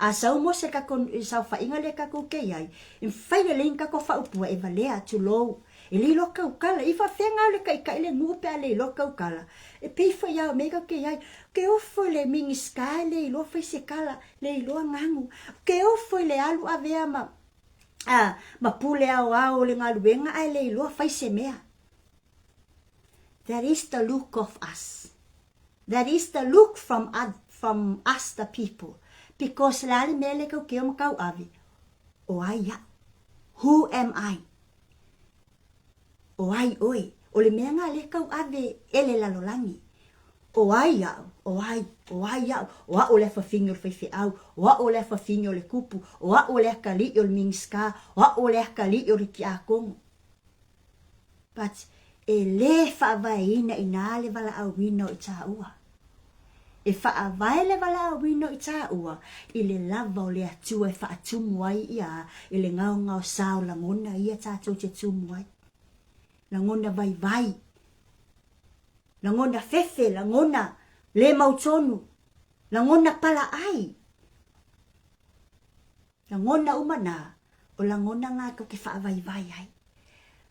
A sau mo se kako saufa inga le kako ke iai. In whaile le inka ko whaupua e valea tu lou. E li loka ukala, I whawhenga le ka ile ngupe a le loka ukala. E peifa iau mega ke iai, ke ofo le mingi sky le ilo fai se kala, le ilo ngangu. Ke ofo le alu avea ma mapule au le ngaluenga ai le loa fai se mea. That is the look of us. That is the look from us the people. Because lali mele kau keo makau avi. O ai ya. Who am I? O ai oi. O le mea ngā le kau ave ele lalolangi. O ai ya. O ai ya. O a o le whawhinga o le whaiwhi au. O a o le whawhinga o le kupu. O a o le akali o le mingiska. O a o le akali o le ki a kongo. But e le whaavaina i nā le wala au wino i tā ua. E whaavai le wala au wino i tā ua, i le lava o le atua e whaatumu ai ia, i le ngau sao langona ia tātou te tumu ai. Langona vai, langona fefe, langona le mautonu, langona pala ai. Langona umana, o langona ngā kau ke whaavai ai.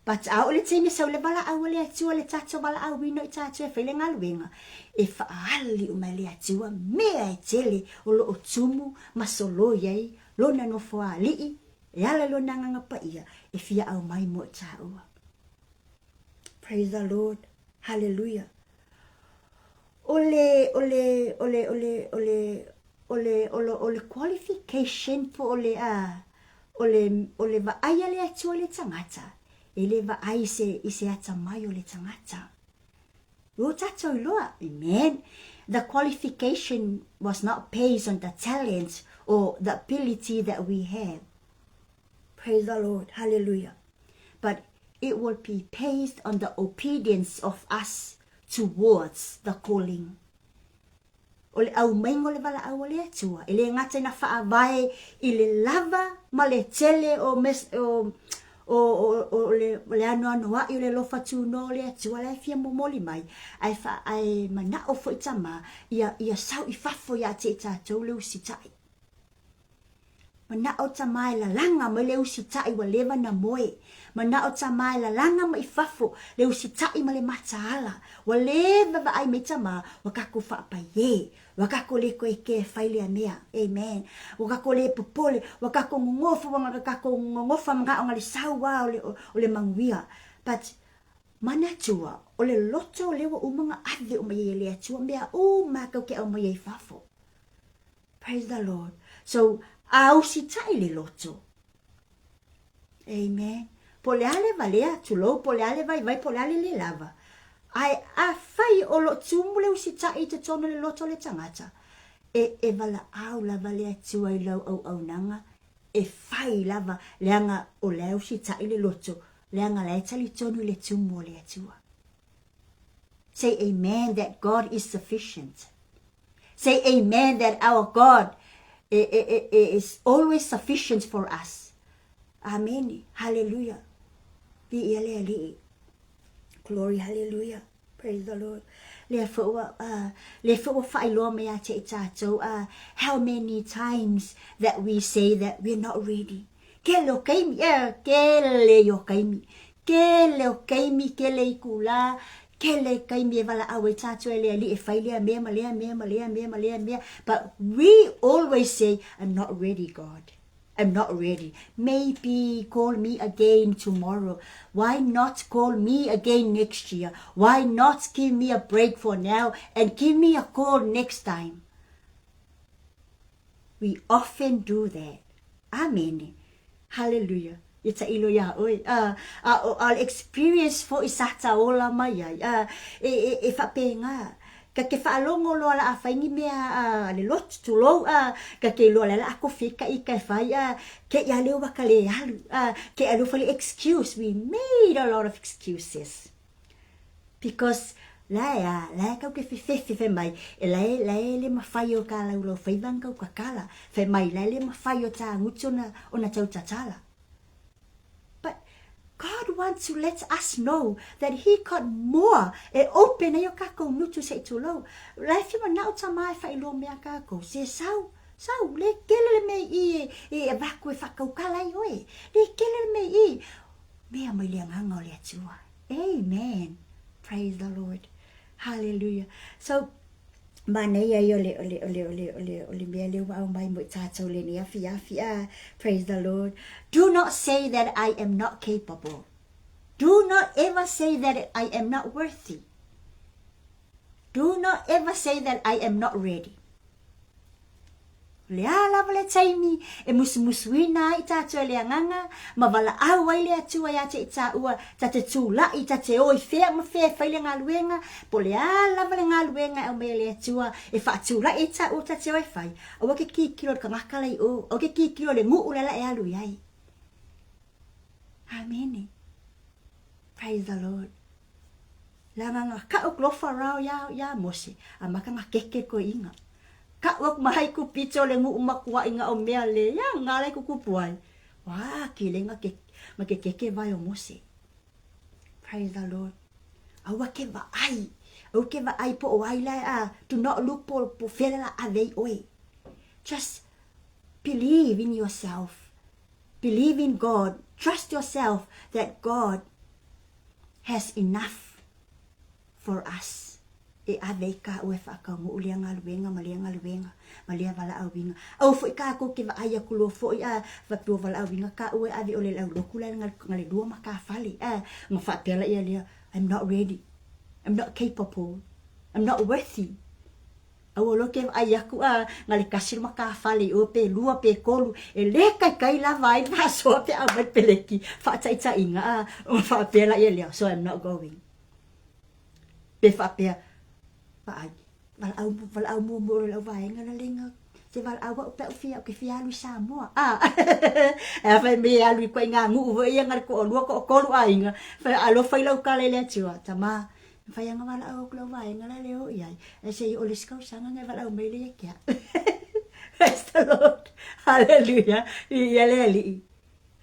But au le tine sau le wala au le atua le tato wala au wino i tato e whaile ngaluenga. E whaali o mai le atua mea e tele o lo o tumu masolo iei lona no wha lii e ala lona nganga pa ia e fia au mai mo i taua. Praise the Lord. Hallelujah. Ole qualification po ole vaaya le atua le tangata. Ele va ai se ata mai o le tangata. O tato loa, amen. The qualification was not based on the talent or the ability that we have. Praise the Lord, hallelujah. But it will be based on the obedience of us towards the calling. O le au maingo le wala au le atua. Ele ngata na whaavae i le lava ma le tele o le ano ai le lofa tu no le atua le fia momoli mai ai mana o fo itama ia sau i fafo ia te tatou le usitai mana o tamai la langa mo le usitai wa leva na moe mana o tamai la langa mo i fafo le usitai ma le mataala wa leva va ai metama wa kaku fa pa ye wa kaku le ko ke faile mea amen wa kaku le popole wa kaku ngofa wa kaku ngofa mga o le sawa o le mangwia but mana tua o le loto le wa umanga ave o mai le atua mea o ma ka ke o mai fafo. Praise the Lord. So au si tai le loto. Amen. Pole ale valea tulo pole ale vai pole ale le lava. Ai a fai o lo tumule o si tai te tono le loto le tangata. E vala au la valea tua I lau au nanga. E fai lava leanga o leo si tai le loto. Leanga le tali tono le tumu le atua. Say amen that God is sufficient. Say amen that our God is always sufficient for us. Amen. Hallelujah. Glory, hallelujah. Praise the Lord. How many times that we say that we're not ready. Kele ikula. But we always say, I'm not ready, God. I'm not ready. Maybe call me again tomorrow. Why not call me again next year? Why not give me a break for now and give me a call next time? We often do that. Amen. Hallelujah. It's a ilo ya oi. I'll experience for isata ola maya. If a penga. Ka ke whaalongo loa la a whaingi mea le lot tu lo ka ke loa la ako whika I ka whai ke ia leo waka le alu ke alu whale excuse. We made a lot of excuses because la kau ke whiwhi mai e la le mawhai o ka lau lo whaivang kau ka kala whai mai la le mawhai o tā ngutu o na tau tatala. God wants to let us know that He got more. E open ayo kako nutu se tulo. Life you na uta mai fa ilo me kako. Se sau le kelele me I evacuate fa kala yo e. Le kelele me I me mai le nganga le atua. Amen. Praise the Lord. Hallelujah. So Mana ia ole mea leo au mai mo tātou le ni afi praise the Lord. Do not say that I am not capable. Do not ever say that I am not worthy. Do not ever say that I am not ready. Le ala vale taimi e musumusuina I tātou le anganga ma vala au ai le atua ia te ta ua ta te tūla I ta te oi fea ma fea whaile ngā luenga po le ala vale ngā luenga au me le atua e wha tūla I ta ua ta te oi whai au ke ki kilo ka ngakala I o au ke ki kilo le ngu ulela e alu iai. Amen. Praise the Lord. Langa ngā ka o glofa rao ya mose a maka ngā keke ko inga. Ka wak mahai ku pito le ngu umakua inga o mea le ya ngalai ku kupuai. Wah, kilenga ma ke keke vai o mose. Praise the Lord. Awa ke va ai. Au ke va ai po o ai la do not look po fela la avei oi. Just believe in yourself. Believe in God. Trust yourself that God has enough for us. E avei ka ue whakaungu ulia ngā luenga, malia ngā luenga, malia wala au winga. Au fo I ka ko ke wa aia kulo fo I wapua wala au winga ka ue ave ole lau lokula ngale lua ma ka whale. Ngā whapela ia lea, I'm not ready. I'm not capable. I'm not worthy. Au olo ke wa aia ku ngale kasir ma ka whale o pe lua pe kolu. E le kai la vai pa soa pe amat peleki. Whataita inga whapela ia lea, so I'm not going. Pe whapea. Val au mo le vai ngana lenga se val au pe fia ke fia lu sa mo e fa me alu ko nga ngu vo ia ngar ko lu ko lu ainga fa alo fa lo ka le le tua tama fa nga val au ko vai ngana le o ia e se o le ska sa nga val au me le kia praise the Lord hallelujah ia le li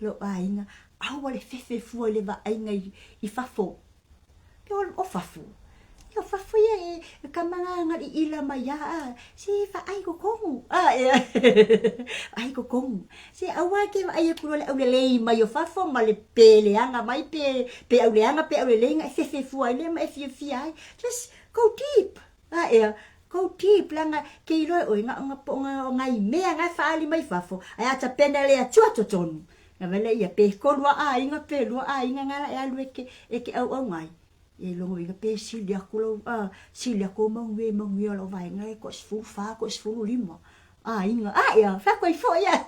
lo ainga au le fe fu le va ainga I fafo yo o fafo yo fafuia e kamanga ngari ila maya si fa ai ko kongu ai ko kongu si awa ke ai ko le le mai yo fafo ma le pele anga mai pe au le anga pe au le nga fe fu ai le mai fi ai just go deep go deep langa ke ilo o nga po nga I mea nga fa ali mai fafo ai ata pena le atua totonu nga vele ia pe ko lua ai nga pe lua ai nga ngala e alu e ke au ngai e longo inga pe silia kulo silia ko mangwe lo vai ngai ko sfu fa ko sfu limo inga ya fa ko fo ya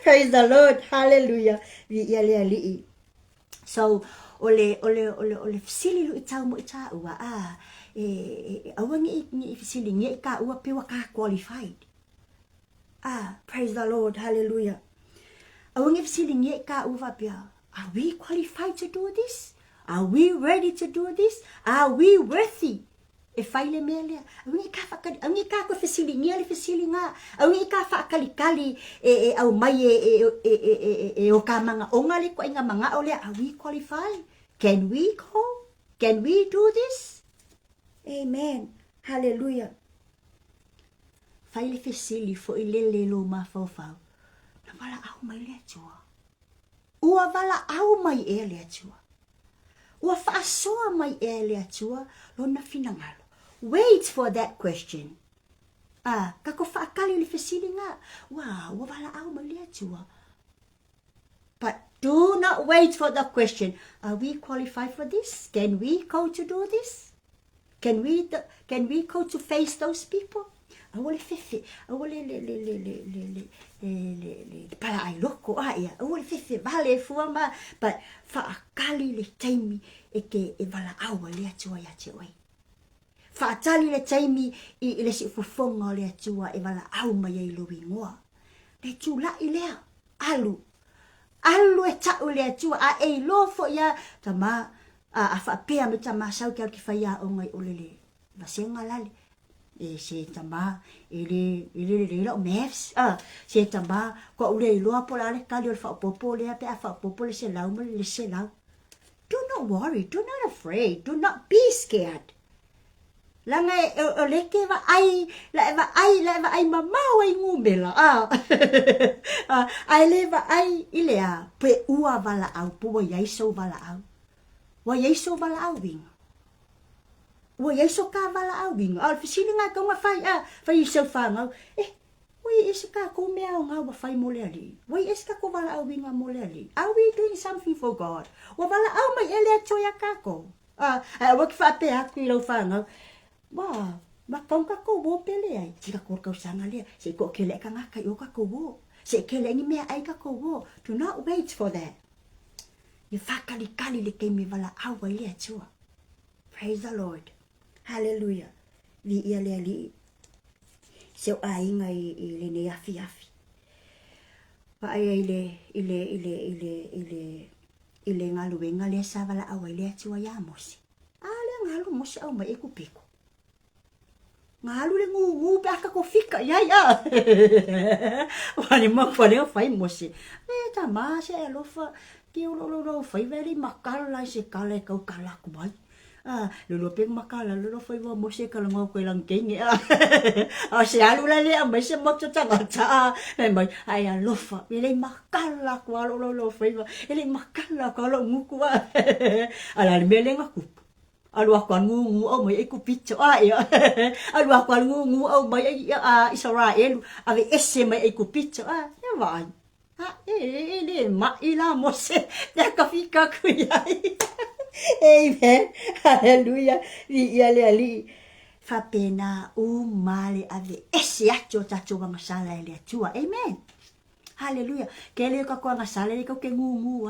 praise the Lord hallelujah vi ya le ali so ole sili lu itau mo ita ua awangi ni sili nge ka ua pe wa ka qualified praise the Lord hallelujah awangi sili nge ka ua pe are we qualified to do this? Are we ready to do this? Are we worthy? E faile mele, aungi ka ko fesili ngeli fesili nga, aungi ka fa kali au mai o ka manga ongali ko inga manga ole, are we qualified? Can we go? Can we do this? Amen. Hallelujah. Faile fesili fo ilele lo ma fau. Na wala au mai le tua. Ua wala au mai e le tua. Ua whaasoa mai e le atua lo na finangalo. Wait for that question. Kako whaakali le fesili nga. Ua wala au mai le atua. But do not wait for the question. Are we qualified for this? Can we go to do this? Can we go to face those people? Awole fefe, awole le para ai loko ia, awole fefe vale fuama, but whaakali le taimi e wala awa le atua ia te oi. Whaatali le taimi i le si fufonga le atua e wala au mai e lo ingoa. Le tula i lea, alu e tau le atua a e lofo ia, tama a whaapea me tama sau kia ki whaia o ngai olele. Vasenga lale. Se tama ele o maths se tama ko ule lo pola le kali o fa popo le pe fa popo le se lau mo le se lau. Do not worry, do not afraid, do not be scared. Langa o le ke va ai la ai mama o ngumela ai le va ai ilea pe ua vala au po wa yaiso vala au wing ua ia so ka wala au winga. Al fisili ngā kaunga whai sau whangau. Wai esi ka ko mea o ngā wa whai mole ali. Wai esi ka ko wala au winga mole ali. Are we doing something for God? Wa wala au mai ele atoia ka ko. Waki whape aku i rau whangau. Ma kaung ka ko wo pele ai. Tika kor kau sanga lea. Se ko kele ka ngaka i o ka ko wo. Se kele ngi mea ai ka ko wo. Do not wait for that. You whakali kali le kei me wala au wa ile atua. Praise the Lord. Hallelujah. Li ia lea li. Seo a inga i le ne afi. Pa ai ile ngalu wenga le sa wala au ile atua ya mosi. Le ngalu mosi au mai eku piko. Ngalu le ngu baka ko fika ya. Wani makwane o fai mosi. Ta ma se lofa ki lo fai very makala se kale kau kala ku mai. Lolo peng makala lolo fai wa mosi kala ngau ko lang kenge. Se alu la le mai se mo tsa ta. Mai ai lofa ile makala ku lo fai wa ile makala ko lo ngu ku. Ala le mele ngaku. Alu aku ngu au mai eku picho ya. Alu aku ngu au mai Israel ave esse mai eku picho ya vai. Ele ma ila mose ya ka fika ku ya. Amen. Hallelujah. Li ali fa pena male ave esse acho tacho wa masala ele tua. Amen. Hallelujah. Kele ka ko ngasala le ko ke ngu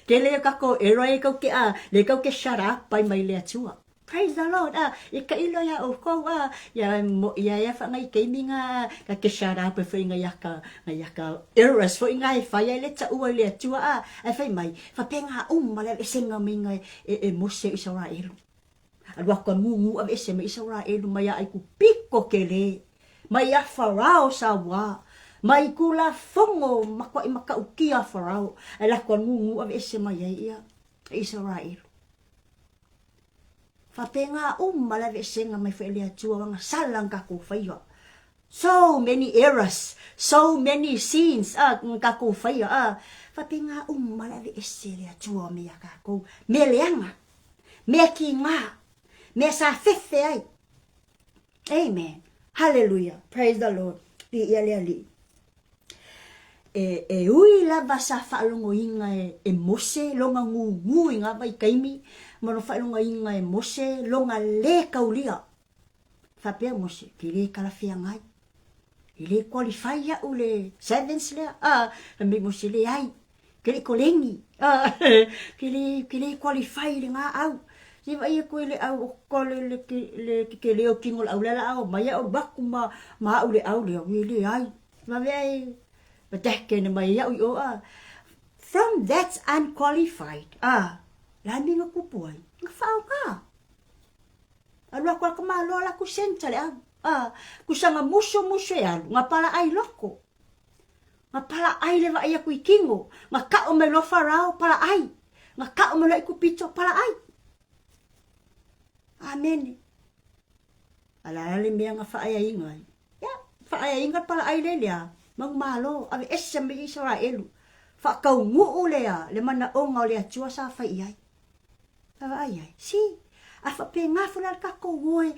Kele kako eroi ko ke le ko ke shara pai mai le atua. Praise the Lord. Ika ilo ya o ko ya fa ngai ke minga ka ke shara pa fa ngai ka eras fo ngai fa ya le ta u le atua ai fa mai fa penga mala senga minga e mose Israel. Alwa ko ngu ave se mai Israel mai ai ku piko kele. Mai ya farao sawa. Mai kula fongo makwa maka ukia farao ala kon ngu ave ese mai ia Israel fa penga mala ve senga mai felia tua nga salang ka ko faia so many errors so many sins ka ko faia fa penga mala ve ese le tua me ya ka ko me leanga me kinga me sa fefe ai. Amen. Hallelujah. Praise the Lord. Li ali ui la basa whaalongo inga e mose longa ngu inga vai kaimi mano whaalongo inga e mose longa le kaulia whapea mose ki le kalawhia ngai i le qualify ya ule sevens lea me mose le ai ke le kolengi ke le qualify le ngā au si vai e koe le au kole ke le o kingo au lela au mai au baku ma au le le ai ma vei but that can mai from that's unqualified lami nga kupuai nga fao ka alwa kwa kama lo la ku sentale ku sanga muso ya nga pala ai loko nga pala ai le va ia ku kingo nga ka o me lo farao pala ai nga ka o me lo ku picho pala ai. Amen. Ala le me nga fa ai inga ya fa ai inga pala ai le ya mang malo ave esse me Israel fa kau ngu le mana onga le atua sa fa ai si fa pe nga fula ka ko woe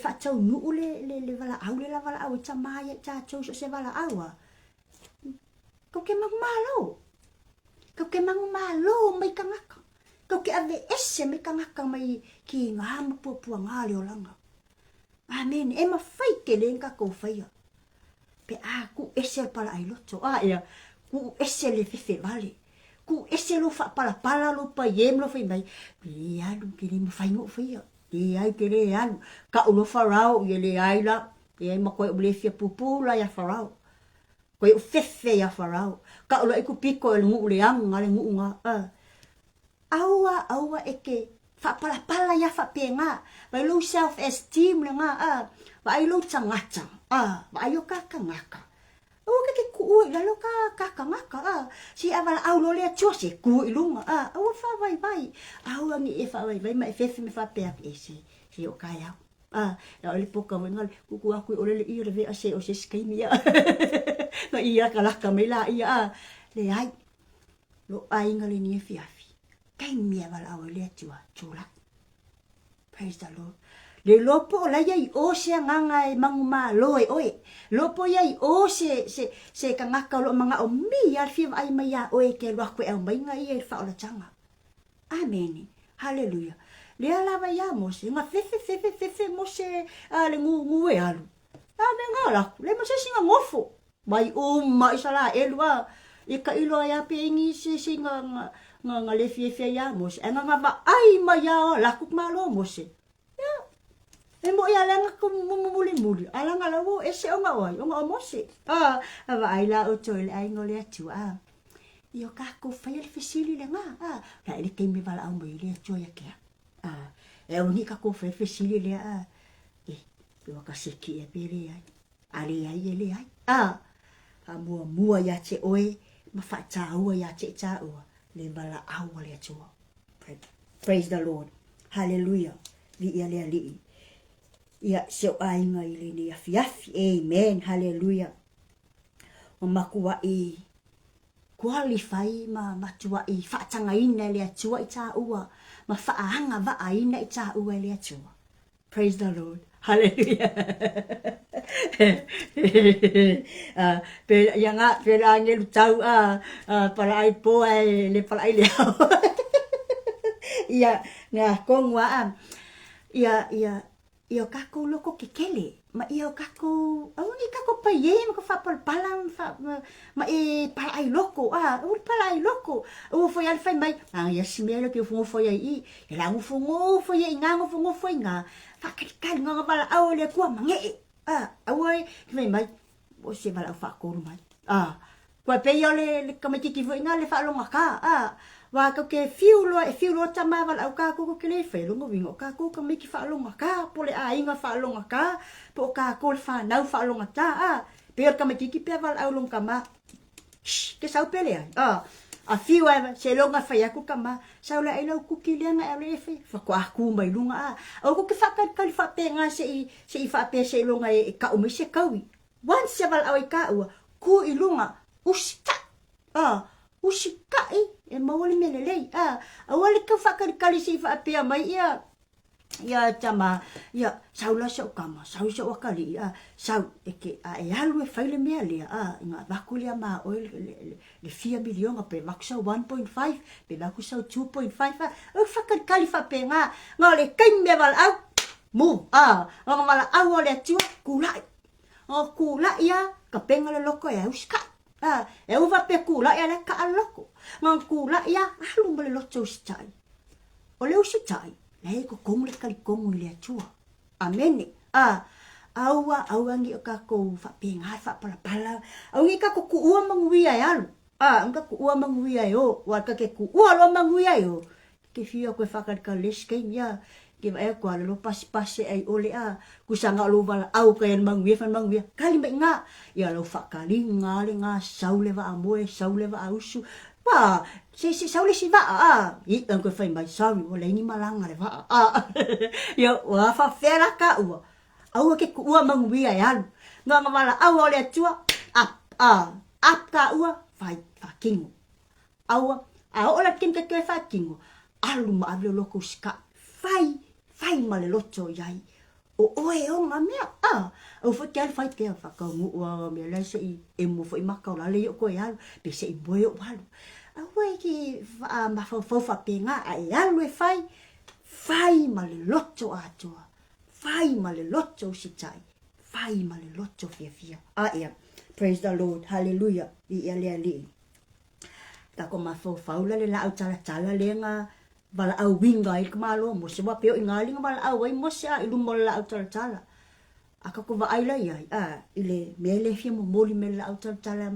fa tau ngu le vala au tama ya cha cho se vala awa ko ke mang malo mai kangaka ko ke ave esse me kangaka mai ki nga Maapupula nga le olanga. Amen. E ma fai ke lenga ko fai pe ku ese pala ai loto ya ku ese le fefe vale ku ese lo fa pala lo pa yem lo fai mai ya lu ke le fai ngo fai ya ke le ya ka lo farao ye le ai la ye ma ko le fia pupula ya farao ko fefe ya farao ka lo ku piko le ngu le ang ngale ngu nga awa eke fa pala ya fa penga vai lo self esteem le nga vai lo changata ba ayo kaka ngaka o ke ku la lo kaka ngaka si avala au lo le chose ku ilunga o fa vai au ni e fa vai ma fefe me fa pe ese si o kaya la le poka wengal ku aku o le ire ve ase o se skimia na ia kala kamela ia le ai lo ai ngali ni fiafi kai mi avala o le tua chula Praise the Lord. Le lopo la yai o se nganga e manguma loe oe. Lopo yai o se kangaka lo mga o mi al fi ai mai ya oe ke lo ko e mai ngai e faaolataga. Amen. Hallelujah. Le ala va ya mo se nga fe mo se le ngu e alu. Me ngala le mo se singa ngofo. Mai o mai sala e lua e ka ilo ya pe ngi se singa nga le fi ya mo se nga va ai mai ya la ku malo mo se. E mo ia langa ko muli. Ala ngala wo e se onga o se. Ava ai la o toile ai ngole atu Io kako fai le fesili le nga. La ele ke me vala au mai le atu ya ke. E uni kako fai fesili le io ka seki e pele ai. Ali ai ele ai. Mua ya te oe ma fa taua ya te taua le vala au le atu. Praise the Lord. Hallelujah. Li ia li. Ia seo ainga i le ni afi. Amen. Hallelujah. O makua i qualify ma matua i whaatanga ina le atua i tā ua. Ma whaahanga wa ina i tā ua le atua. Praise the Lord. Hallelujah. Pela angelu tau para ai poa le para ai le au. Ia ngā kongua Ia kako loko ke kele. Ma ia kako, auni kako pa ye, ma ka whapalpalam, ma pala ai loko, pala ai loko. Foi al fai mai, ia simelo ke ufungo foi ai, la ufungo foi ai nga, ufungo foi nga. Whakatikali nga wala au le kua mange awai, mai mai, o se wala au whakoro mai. Kua pei au le kamatiki foi nga le whaalonga ka, wa ka ke fiu lo tama wal au ka ko ke le fe lo wingo ka ko me ki fa lo ka po le ainga fa lo ka po ka ko fa na fa lo ta pe ka me ki pe wal au lo kama ke sa pele a fiu se lo nga fa ya ku kama sa le ai lo ku ki le nga le fe fa ko aku mai lo nga au ku ke fa ka fa pe nga se fa pe se lo nga e ka o me se ka wi wan se wal au ka ku i lo nga usta usikai e mawali melelei awali ka whakarikali si whaapea mai ia tama ia saula sa ukama sau sa wakali sau eke e halu e whaile mea lea nga waku lea maa oe le 4 milion pe waku sau 1.5 pe waku sau 2.5 o whakarikali whaapea nga le kain mea wala au mu nga wala au o le atua kulai o kulai ia ka penga le loko e usikai e uva pe kula e le ka aloko ngang kula ya alu mole loto stai o le ustai le ko kong le kali kong le atua amen aua ngi ka ko fa pinga fa pala au ngi ka ko ku ua mangui ai alu nga ku ua mangui ai o wa ka ke ku ua lo mangui ai o ke fia ko fa ka le skai ya ke vai ko lo pas ai ole ku sanga lo vala au ka en mangui kali mai nga ya lo fa kali nga le nga saule va amoe saule va ausu pa se saule si va i ko fa mai saule o le ni malanga le va ya wa fa fera ka u au ke ku ua mangui ai alu nga vala au ole tua ap ka u fa kingo au ola kin ke fa kingo alu ma able lo ko ska fai male loto yai o oe o nga mea o fo ke fai ke fa ka mu o me la se e mo fo maka la le ko ya pe se boyo walu a we ki ma fo fa penga ai alu e fai male loto atua fai male loto si tai fai male loto fia yeah. Praise the Lord. Hallelujah. Li ta ko ma fo faula le la au tala le nga bala au winga i kamalo mo se wa peo ingali nga bala au ai mo se i lumo la au tala aka ko va ai la ia ile mele fia mo moli mele au tala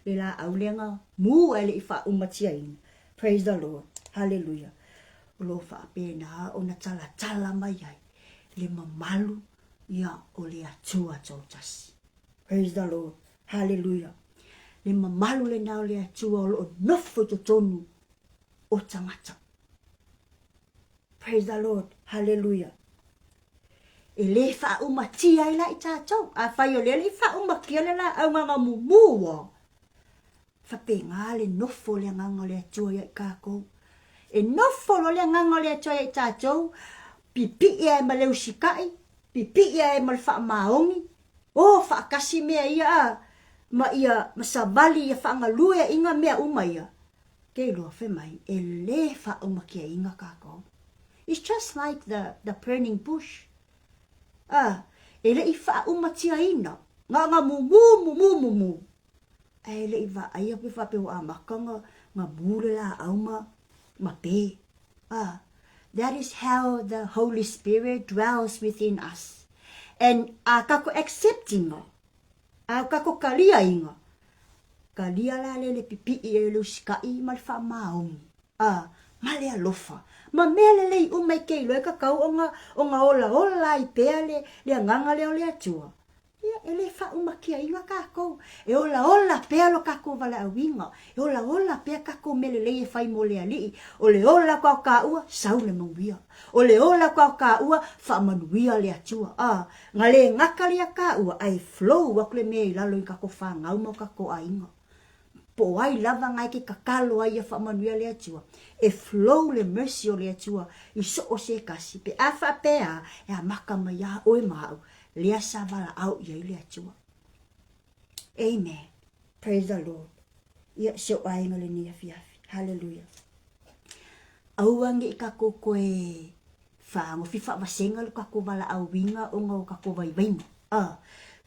le la au le nga mu ele i fa umatia in praise the Lord hallelujah lo fa pena ona tala mai ai le mamalu ia o le atua tautas praise the Lord hallelujah le mamalu le nao le atua o lo nofo to tonu o tangata. Praise the Lord. Hallelujah. Ele fa umatia ila itato. Fa yo le fa umakia la au nga mumua. Fa penga le nofo le nga le atua ya kako. E nofo le nga le atua ya itato. pipi ia e maleu sikai, pipi ia e mal wha maongi, o wha kasi mea ia ma ia masabali ia wha ngalue inga mea uma ia. Kei loa whemai, e le wha uma kia inga kako. It's just like the burning bush. E le I wha uma tia ina, nga mumu. E le I wa aia pe wha pe wa amakanga, nga mure la auma, ma pe. That is how the Holy Spirit dwells within us. And kako accepting nga. Kako kalia inga. Kalia la le pipi e le sikai mal wha maungi. Male alofa. Ma mele le umai kei loe kakau o nga ola I pea le nganga leo le atua. E le wha umakia inga kako. E ola pea lo kako wala awinga. E ola pea kako mele le e whai mo le alii. O le ola kwa ka ua, sau le manuia. O le ola kwa ka ua, wha manuia le atua. Nga le ngaka le ka ua, ai flow wakule mea I lalo I kako wha ngauma kako a inga. Po ai lava ngai ke kakalo ai wha manuia le atua. E flow le mercy o le atua. I so o se kasi. Pe awha pea, e a maka mai a oe mau. Lea savala au ia le atua. Amen. Praise the Lord. Ia so ainga le nia fiafi. Hallelujah. Auangi I kako koe whaango fifa wasenga le kako wala au winga o ngau kako waiwainga.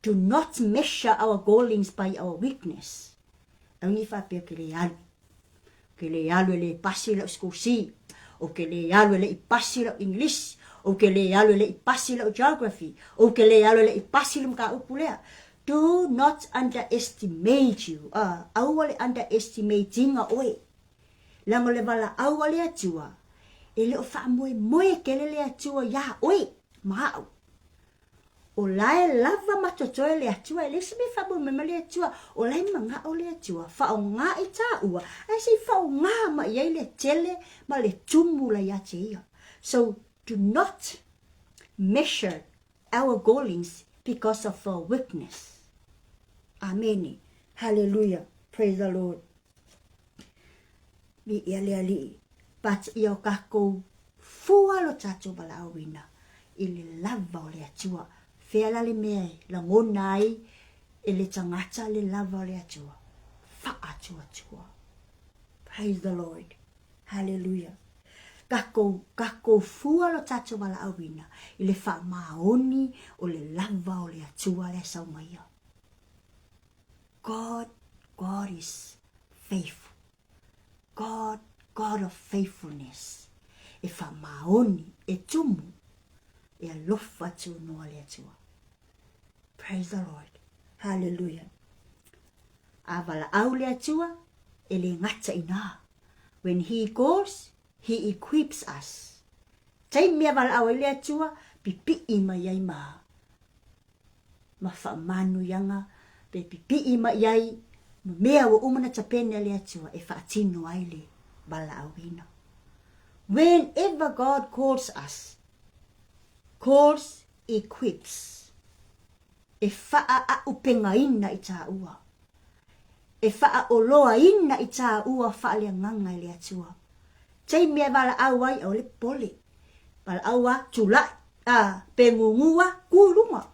Do not measure our goalings by our weakness. Angi whapea ke le alu. Ke le alu le pasi la skosi. O ke le alu le pasi la English. O ke le alu le pasi la geography. O ke le alu le pasi la mka upulea. Do not underestimate you. Aua le underestimating a oe. Lango le wala aua le atua. E le o wha moe ke le atua ya oe. Mau. O lai lava matotoe le atua. E le sebe wha me le atua. O lai manga o le atua. Wha o ngā I tā ua. Ai si wha o ngā ma iai le tele ma le tumu la ia te ia. So do not measure our goalings because of our weakness. Amen. Hallelujah. Praise the Lord. Mi ia le ali. But ia o kako fua lo tato bala awina. I le lava o le atua. Fela le mea la ngonai. E le tangata le lava o le atua. Fa atua. Praise the Lord. Hallelujah. Kako fua lo tato wala awina. I le wha maoni o le lava o le atua le saumaia. God is faithful. God of faithfulness. E wha maoni, e tumu, e alofa tu noa le atua. Praise the Lord. Hallelujah. A wala au le atua, e le ngata ina. When he goes, he equips us. Tai mea wala au le atua, pipi ima yai maa. Ma wha manu yanga, pe pipi ima yai, mea wa umana tapene le atua, e wha atino ai le wala au ina. Whenever God calls us, calls, equips. E wha a upenga ina I tā ua. E wha oloa ina I tā ua wha le nganga le atua. Tai mea wala au ai au le pole. Wala au a tula pengungua kurunga.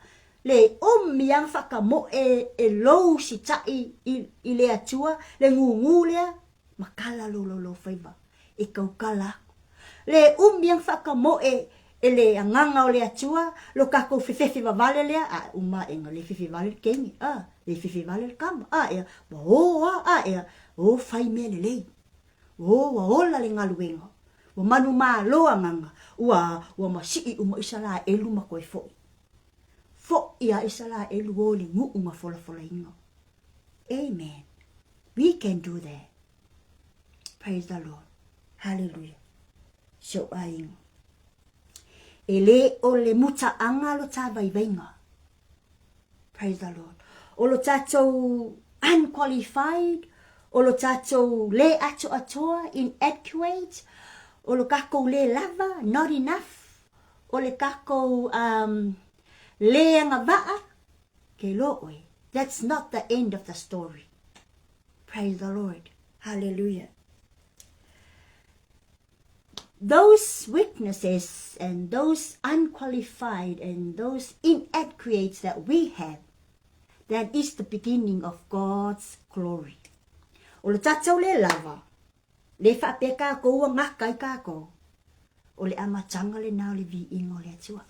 Le miang whakamo e lou si tai I le atua. Le ngungu lea makala lo whaiva. E kaukala. Le miang whakamo e le anganga o le atua. Lo kako whiwhiwhi wawale lea. Uma enga le whiwhi wale kengi. Le whiwhi wale le kama. Ea. Ea. O whai mea le lei. Wa ola le ngaluenga. Wa manu maa loa nganga. Wa masii uma isala elu makoe fo. Fo ia isala elu o le ngu uma fola inga. Amen. We can do that. Praise the Lord. Hallelujah. So ainga. Ele o le muta anga lo tā vaivainga. Praise the Lord. O lo tātou unqualified. O lo tātou le atoa, inadequate. O lo kako le lava, not enough. O le kako le anga vaa. Ke loe. That's not the end of the story. Praise the Lord. Hallelujah. those weaknesses and those unqualified and those inadequates that we have, that is the beginning of God's glory. O le tatau le lava, le whaapeka ko ngaka I kako, o le amatanga le nao le vi ingo le atua.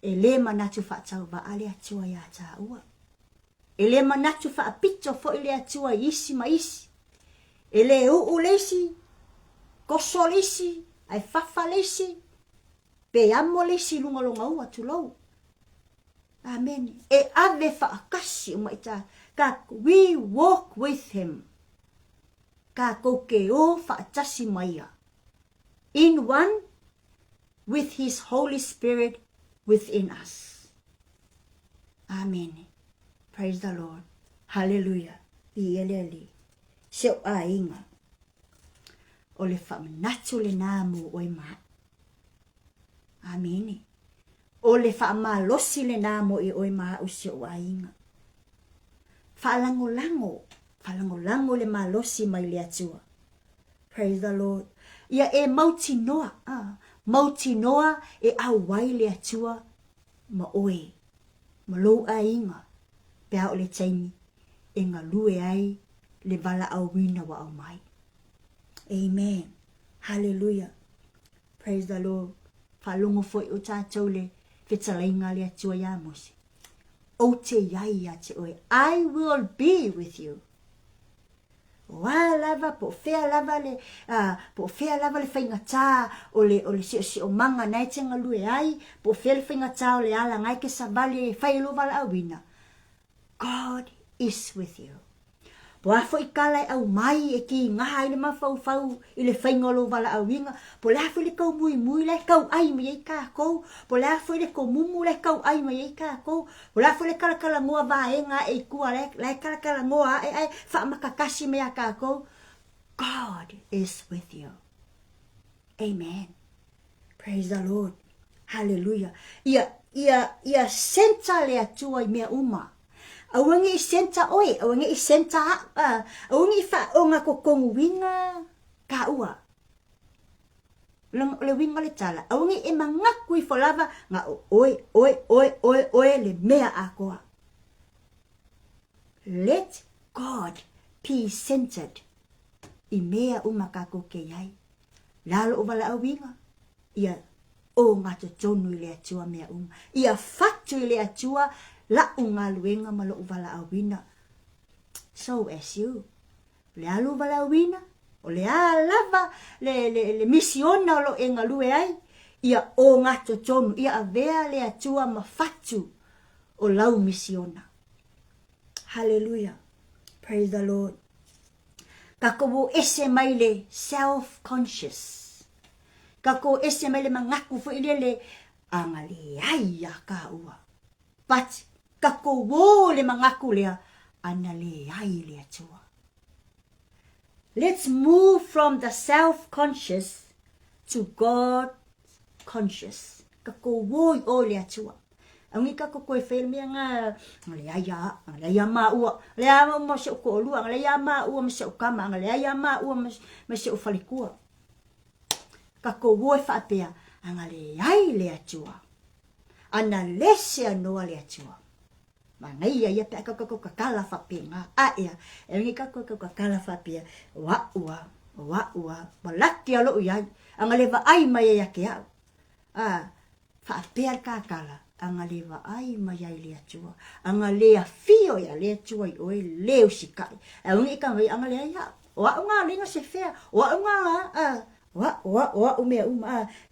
E le manatu whaatau wa ale atua ya ta ua. E le manatu whaapito fo ile atua isi ma isi. E le uu leisi, koso leisi, ai fafa leisi, pe amo leisi lunga ua tulou. Amen. E ave whaakasi umaita. Ka we walk with him. Ka koke o whaatasi maia. In one with his Holy Spirit within us. Amen. Praise the Lord. Hallelujah. Ieleli. Seo a inga. O le whamanatu le nāmu oi maa. Amen. O le whaamalosi le nāmu i oi maa o seo a inga. Whalango le malosi mai le atua. Praise the Lord. Ia e mauti noa. Mauti noa e awai le atua ma oe. Ma lou a inga. Pea o le taimi. E ngā lue ai le vala au wina wa au mai. Amen. Hallelujah. Praise the Lord. Whalongo foi o tātou le whetalainga le atua ia mose. O te iai a te oe. I will be with you. Wa lava po fea lava le whaingatā o le si o manga nai te ngalue ai. Po fea le whaingatā o le ala ngai ke sabale whailo wala awina. God is with you. Po afo I kalai au mai e ki ngaha I le mawhau I le whaingolo wala awinga. Po le afo I le kau mui le kau ai mai ei kākou. Po le afo I le kau mumu le kau ai mai ei kākou. Po le afo I le kalakala ngoa vaenga e kua le kalakala ngoa ai whaamakakasi mea kākou. God is with you. Amen. Praise the Lord. Hallelujah. Ia senta le atua I mea uma. Awangi I senta oi, awangi I senta awangi I whaonga ko kongu winga ka ua. Le winga le tala. Awangi I mangaku I whalava nga oi le mea a koa. Let God be centered I mea umakako ke iai. Lalo o wala awinga. Ia o ngata tonu I le atua mea uma. Ia fatu I le atua la unga luenga malo uvala awina. So as you. Le alu vala awina. O le alava le misiona lo enga lue ai. Ia o ngato tonu. Ia avea le atua mafatu o lau misiona. Hallelujah. Praise the Lord. Kako ese mai le self-conscious. Kako ese mai le mangaku fo ile le angale ai ya ka ua. But kako wo le mangaku lea anale ai le atua. Let's move from the self-conscious to God-conscious. Kako wo o le atua. Angi kako koe whaile mea ngā le aia maa ua. Le aia ma se o ko olua. Le aia maa ua ma se o kama. Le aia maa ua ma se o whalikua. Kako wo e whaapea. Anga le ai le atua. Ana lese anoa le atua. Mangai ia pe kako kakala whapea ngā aia. Angi kako kakala whapea. Wa ua. Malaki alo iai. Anga le wa ai mai ia ke au. Whaapea kakala. Anga le wa ai mai ai le atua. Anga le a fio ia le atua I oe leo sikai. Angi ka mai anga le ia. Wa unga linga se fea. Wa unga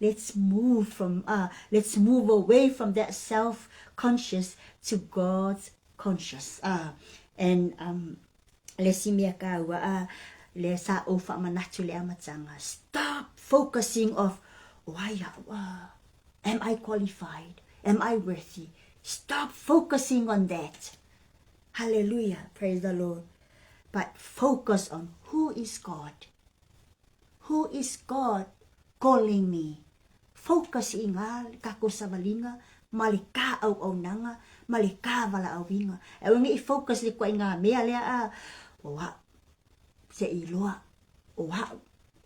let's move away from that self-conscious to God's conscious. And le simia ka ua le sa o fa manatu le amatanga. Stop focusing of am I qualified? Am I worthy? Stop focusing on that. Hallelujah. Praise the Lord. But focus on who is God. Who is God calling me? Focus inga kako sa balinga, malika au nanga, malika wala awinga. Ewangi I focus li kwa inga mea lea wa se iloa.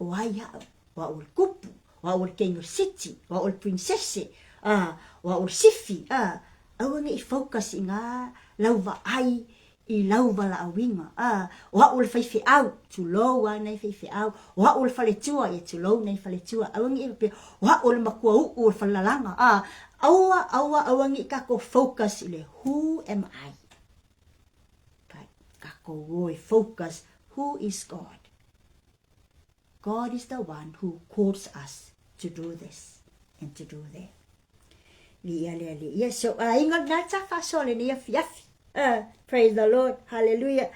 o ai hao, wa ul kupu, wa ul kengo city, wa ul princesse, wa ul sifi, awangi I focus I ngā lauwa ai, I lauwa la awinga, wa ul whaiwhi au, tu lo wa nei whaiwhi au, wa ul whaletua, tu lo nei whaletua, awangi I pe, wa ul makua ul whalalanga, awangi kako focus ile, who am I? Kako woi focus, who is God? God is the one who calls us to do this and to do that. Yes, so ingat na sa fasole ni yafi. Praise the Lord. Hallelujah.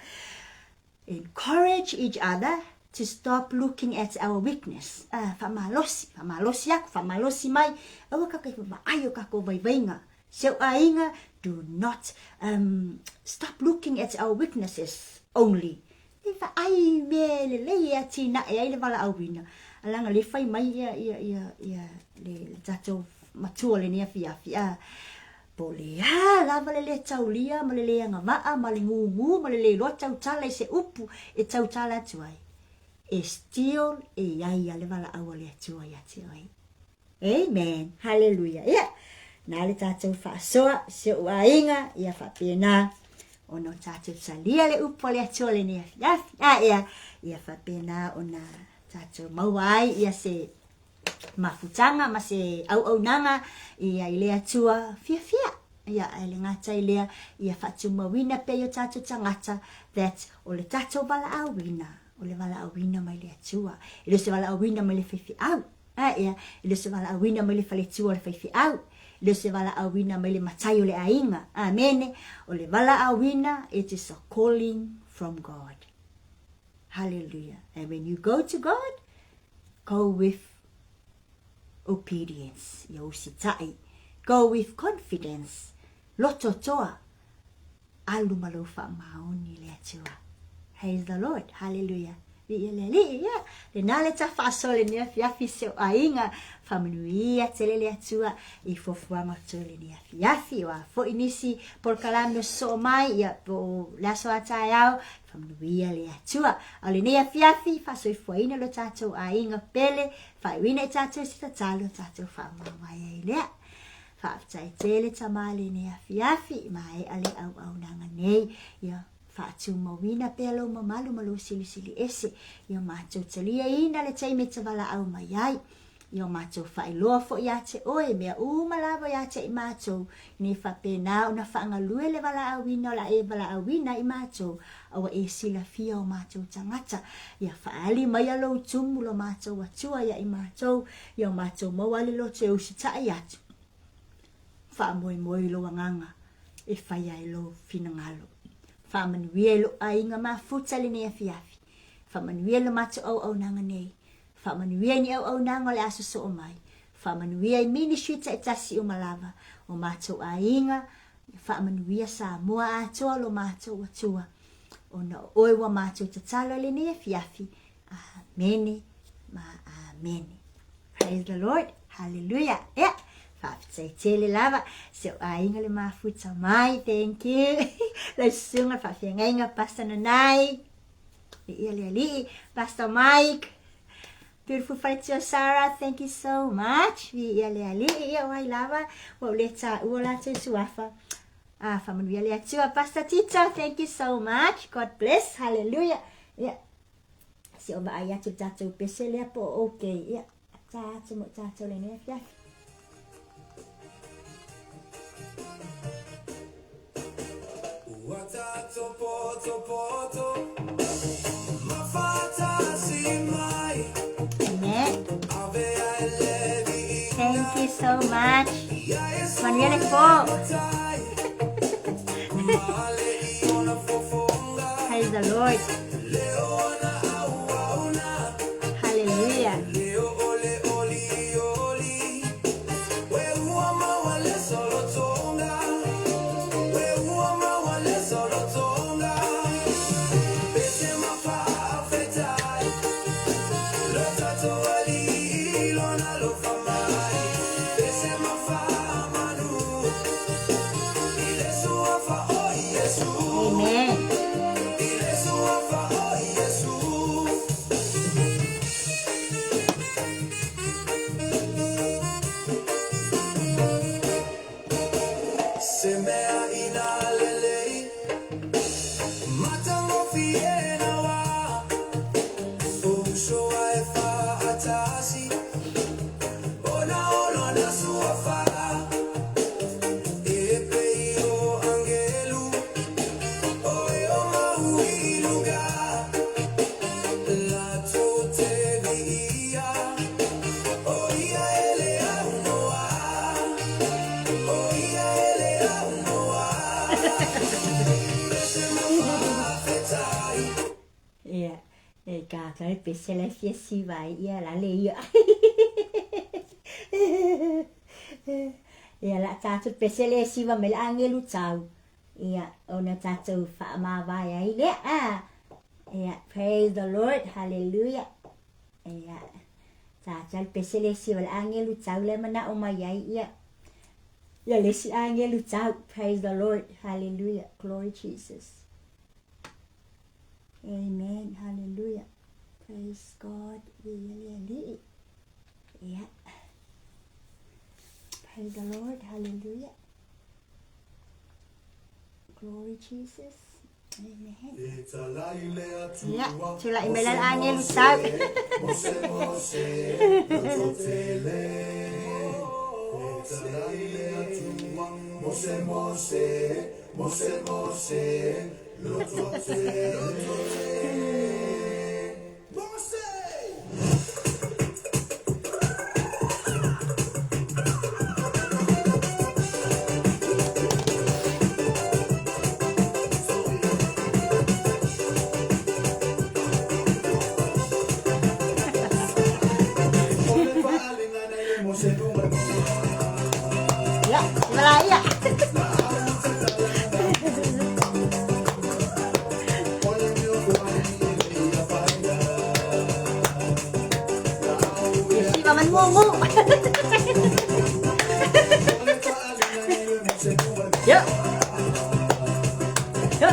Encourage each other to stop looking at our weakness. Famalosi ako, famalosi mai. Awa ka kay maayo ka ko vaivainga. So inga, do not stop looking at our weaknesses only. Ifa ai me le ya tina ai le vala awina. Alanga le fai mai ia le tato matua le nia fia. Pole lava le taulia ma le anga maa ma le ngungu ma le lo tau tala se upu e tau tala tuai. E still e ai le vala awa le tua ya tuai. Amen. Hallelujah. Yeah. Na le tato fa soa se uainga ia fa pena. Ono tato salia le upo le atua le nia fia. Ia fa pena ona tato mawai ia se mafutanga ma se au nanga ia ile atua fia. Ia ele ngata ile ia fatu mawina pe yo tato tangata that ole tato bala awina. Ole bala awina mai le atua. Ile se bala awina mai le fifi au. Ia ile se bala awina mai le fale tua le fifi au. Ile se bala awina mai le matayo le ainga. Amen. Ole bala awina, it is a calling from God. Hallelujah. And when you go to God, go with obedience. Yositai. Go with confidence. Loto toa. Alu malofa maoni le atua. Praise the Lord. Hallelujah. Le nale ta fasole ni fiafi se ainga famanuia telele atua I fofuanga tole ni fiafi wa fo inisi por kalame so mai ia po laso atayao famanuia le atua ale ni fiafi faso foina lo tato ainga pele fa wina tato sita talo tato fama mai ile fa tai tele tamale ni fiafi mai ale au nanga nei ia fatu mawina pelo mamalu malu sili ese yo macho talia ina le tai me tavala au mai yo macho fai lo fo ya te oe me malava ya te macho ni fa pena una fa ngalue le vala awina la e vala awina I macho awa e sila fia o macho tangata ya fa ali mai lo tumu lo macho watua ya I macho yo macho mawali lo te usita ya fa moi lo nganga e fa ya lo finangalo Famanuia ainga mafuta le ne fiafi. Famanuia lo macho au nanga nei. Famanuia ni au nanga le aso so mai. Famanuia I ministry ta tasi o malava. O macho ainga. Famanuia sa mua atoa lo macho watua. Ona oe wa macho tatalo le ne fiafi. Amen. Amen. Praise the Lord. Hallelujah. Yeah. Tele lava so ainga le mafuta mai thank you la sunga fa fianga pasta nanai li Pastor Mike beautiful Fratio Sarah thank you so much ali wai lava wo leta wola te suafa family ali atua Pastor Tita thank you so much God bless hallelujah yeah so ba ayatu tatu pesele po okay yeah tatu le ne fia Thank you so much. Manuel po. Praise the Lord. Hallelujah. Amen. Cái pesele fiesi vai ia la le ia. Ia la tatu pesele siva mel angelu tau. Ia ona tatu fa ma vai ai le a. Ia praise the Lord, hallelujah. Ia tatu pesele siva mel angelu tau le mana o mai ai ia. Ia le si angelu tau, praise the Lord, hallelujah, glory Jesus. Amen, hallelujah. Praise God. Yeah. Praise the Lord. Hallelujah. Glory Jesus. Amen. Yeah. Sila imelan angel usap. Ya, Malaya. Si Maman Momo. Ya. Ya.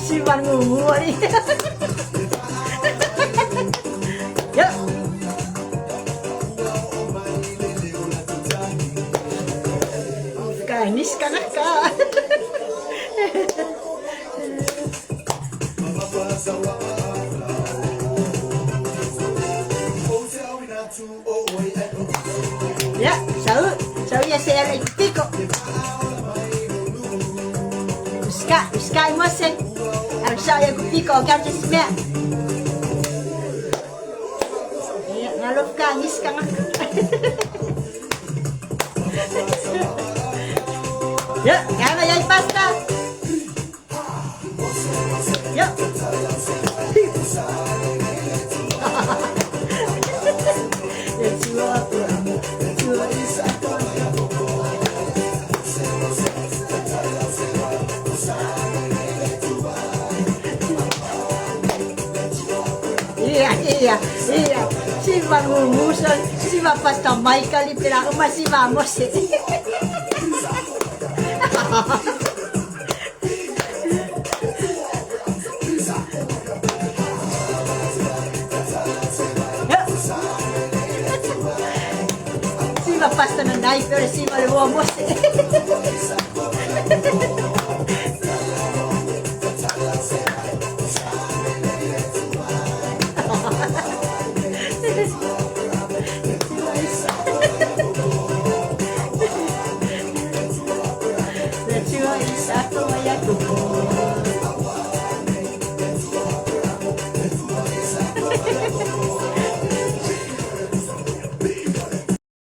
Si Van ngủ đi. Yep. Cái nis ka na ka. Ya, sau ya se el pico. Busca emotion. Ang saya ko pico gadget me. Ya, ngalop ka ngis ka nga. Ya, kaya yan pasta. Ya. Iya. Si Van ngumuson, si Van pasta Michael ipira ko si vamos. Si Van pasta ng knife pero si Van vamos.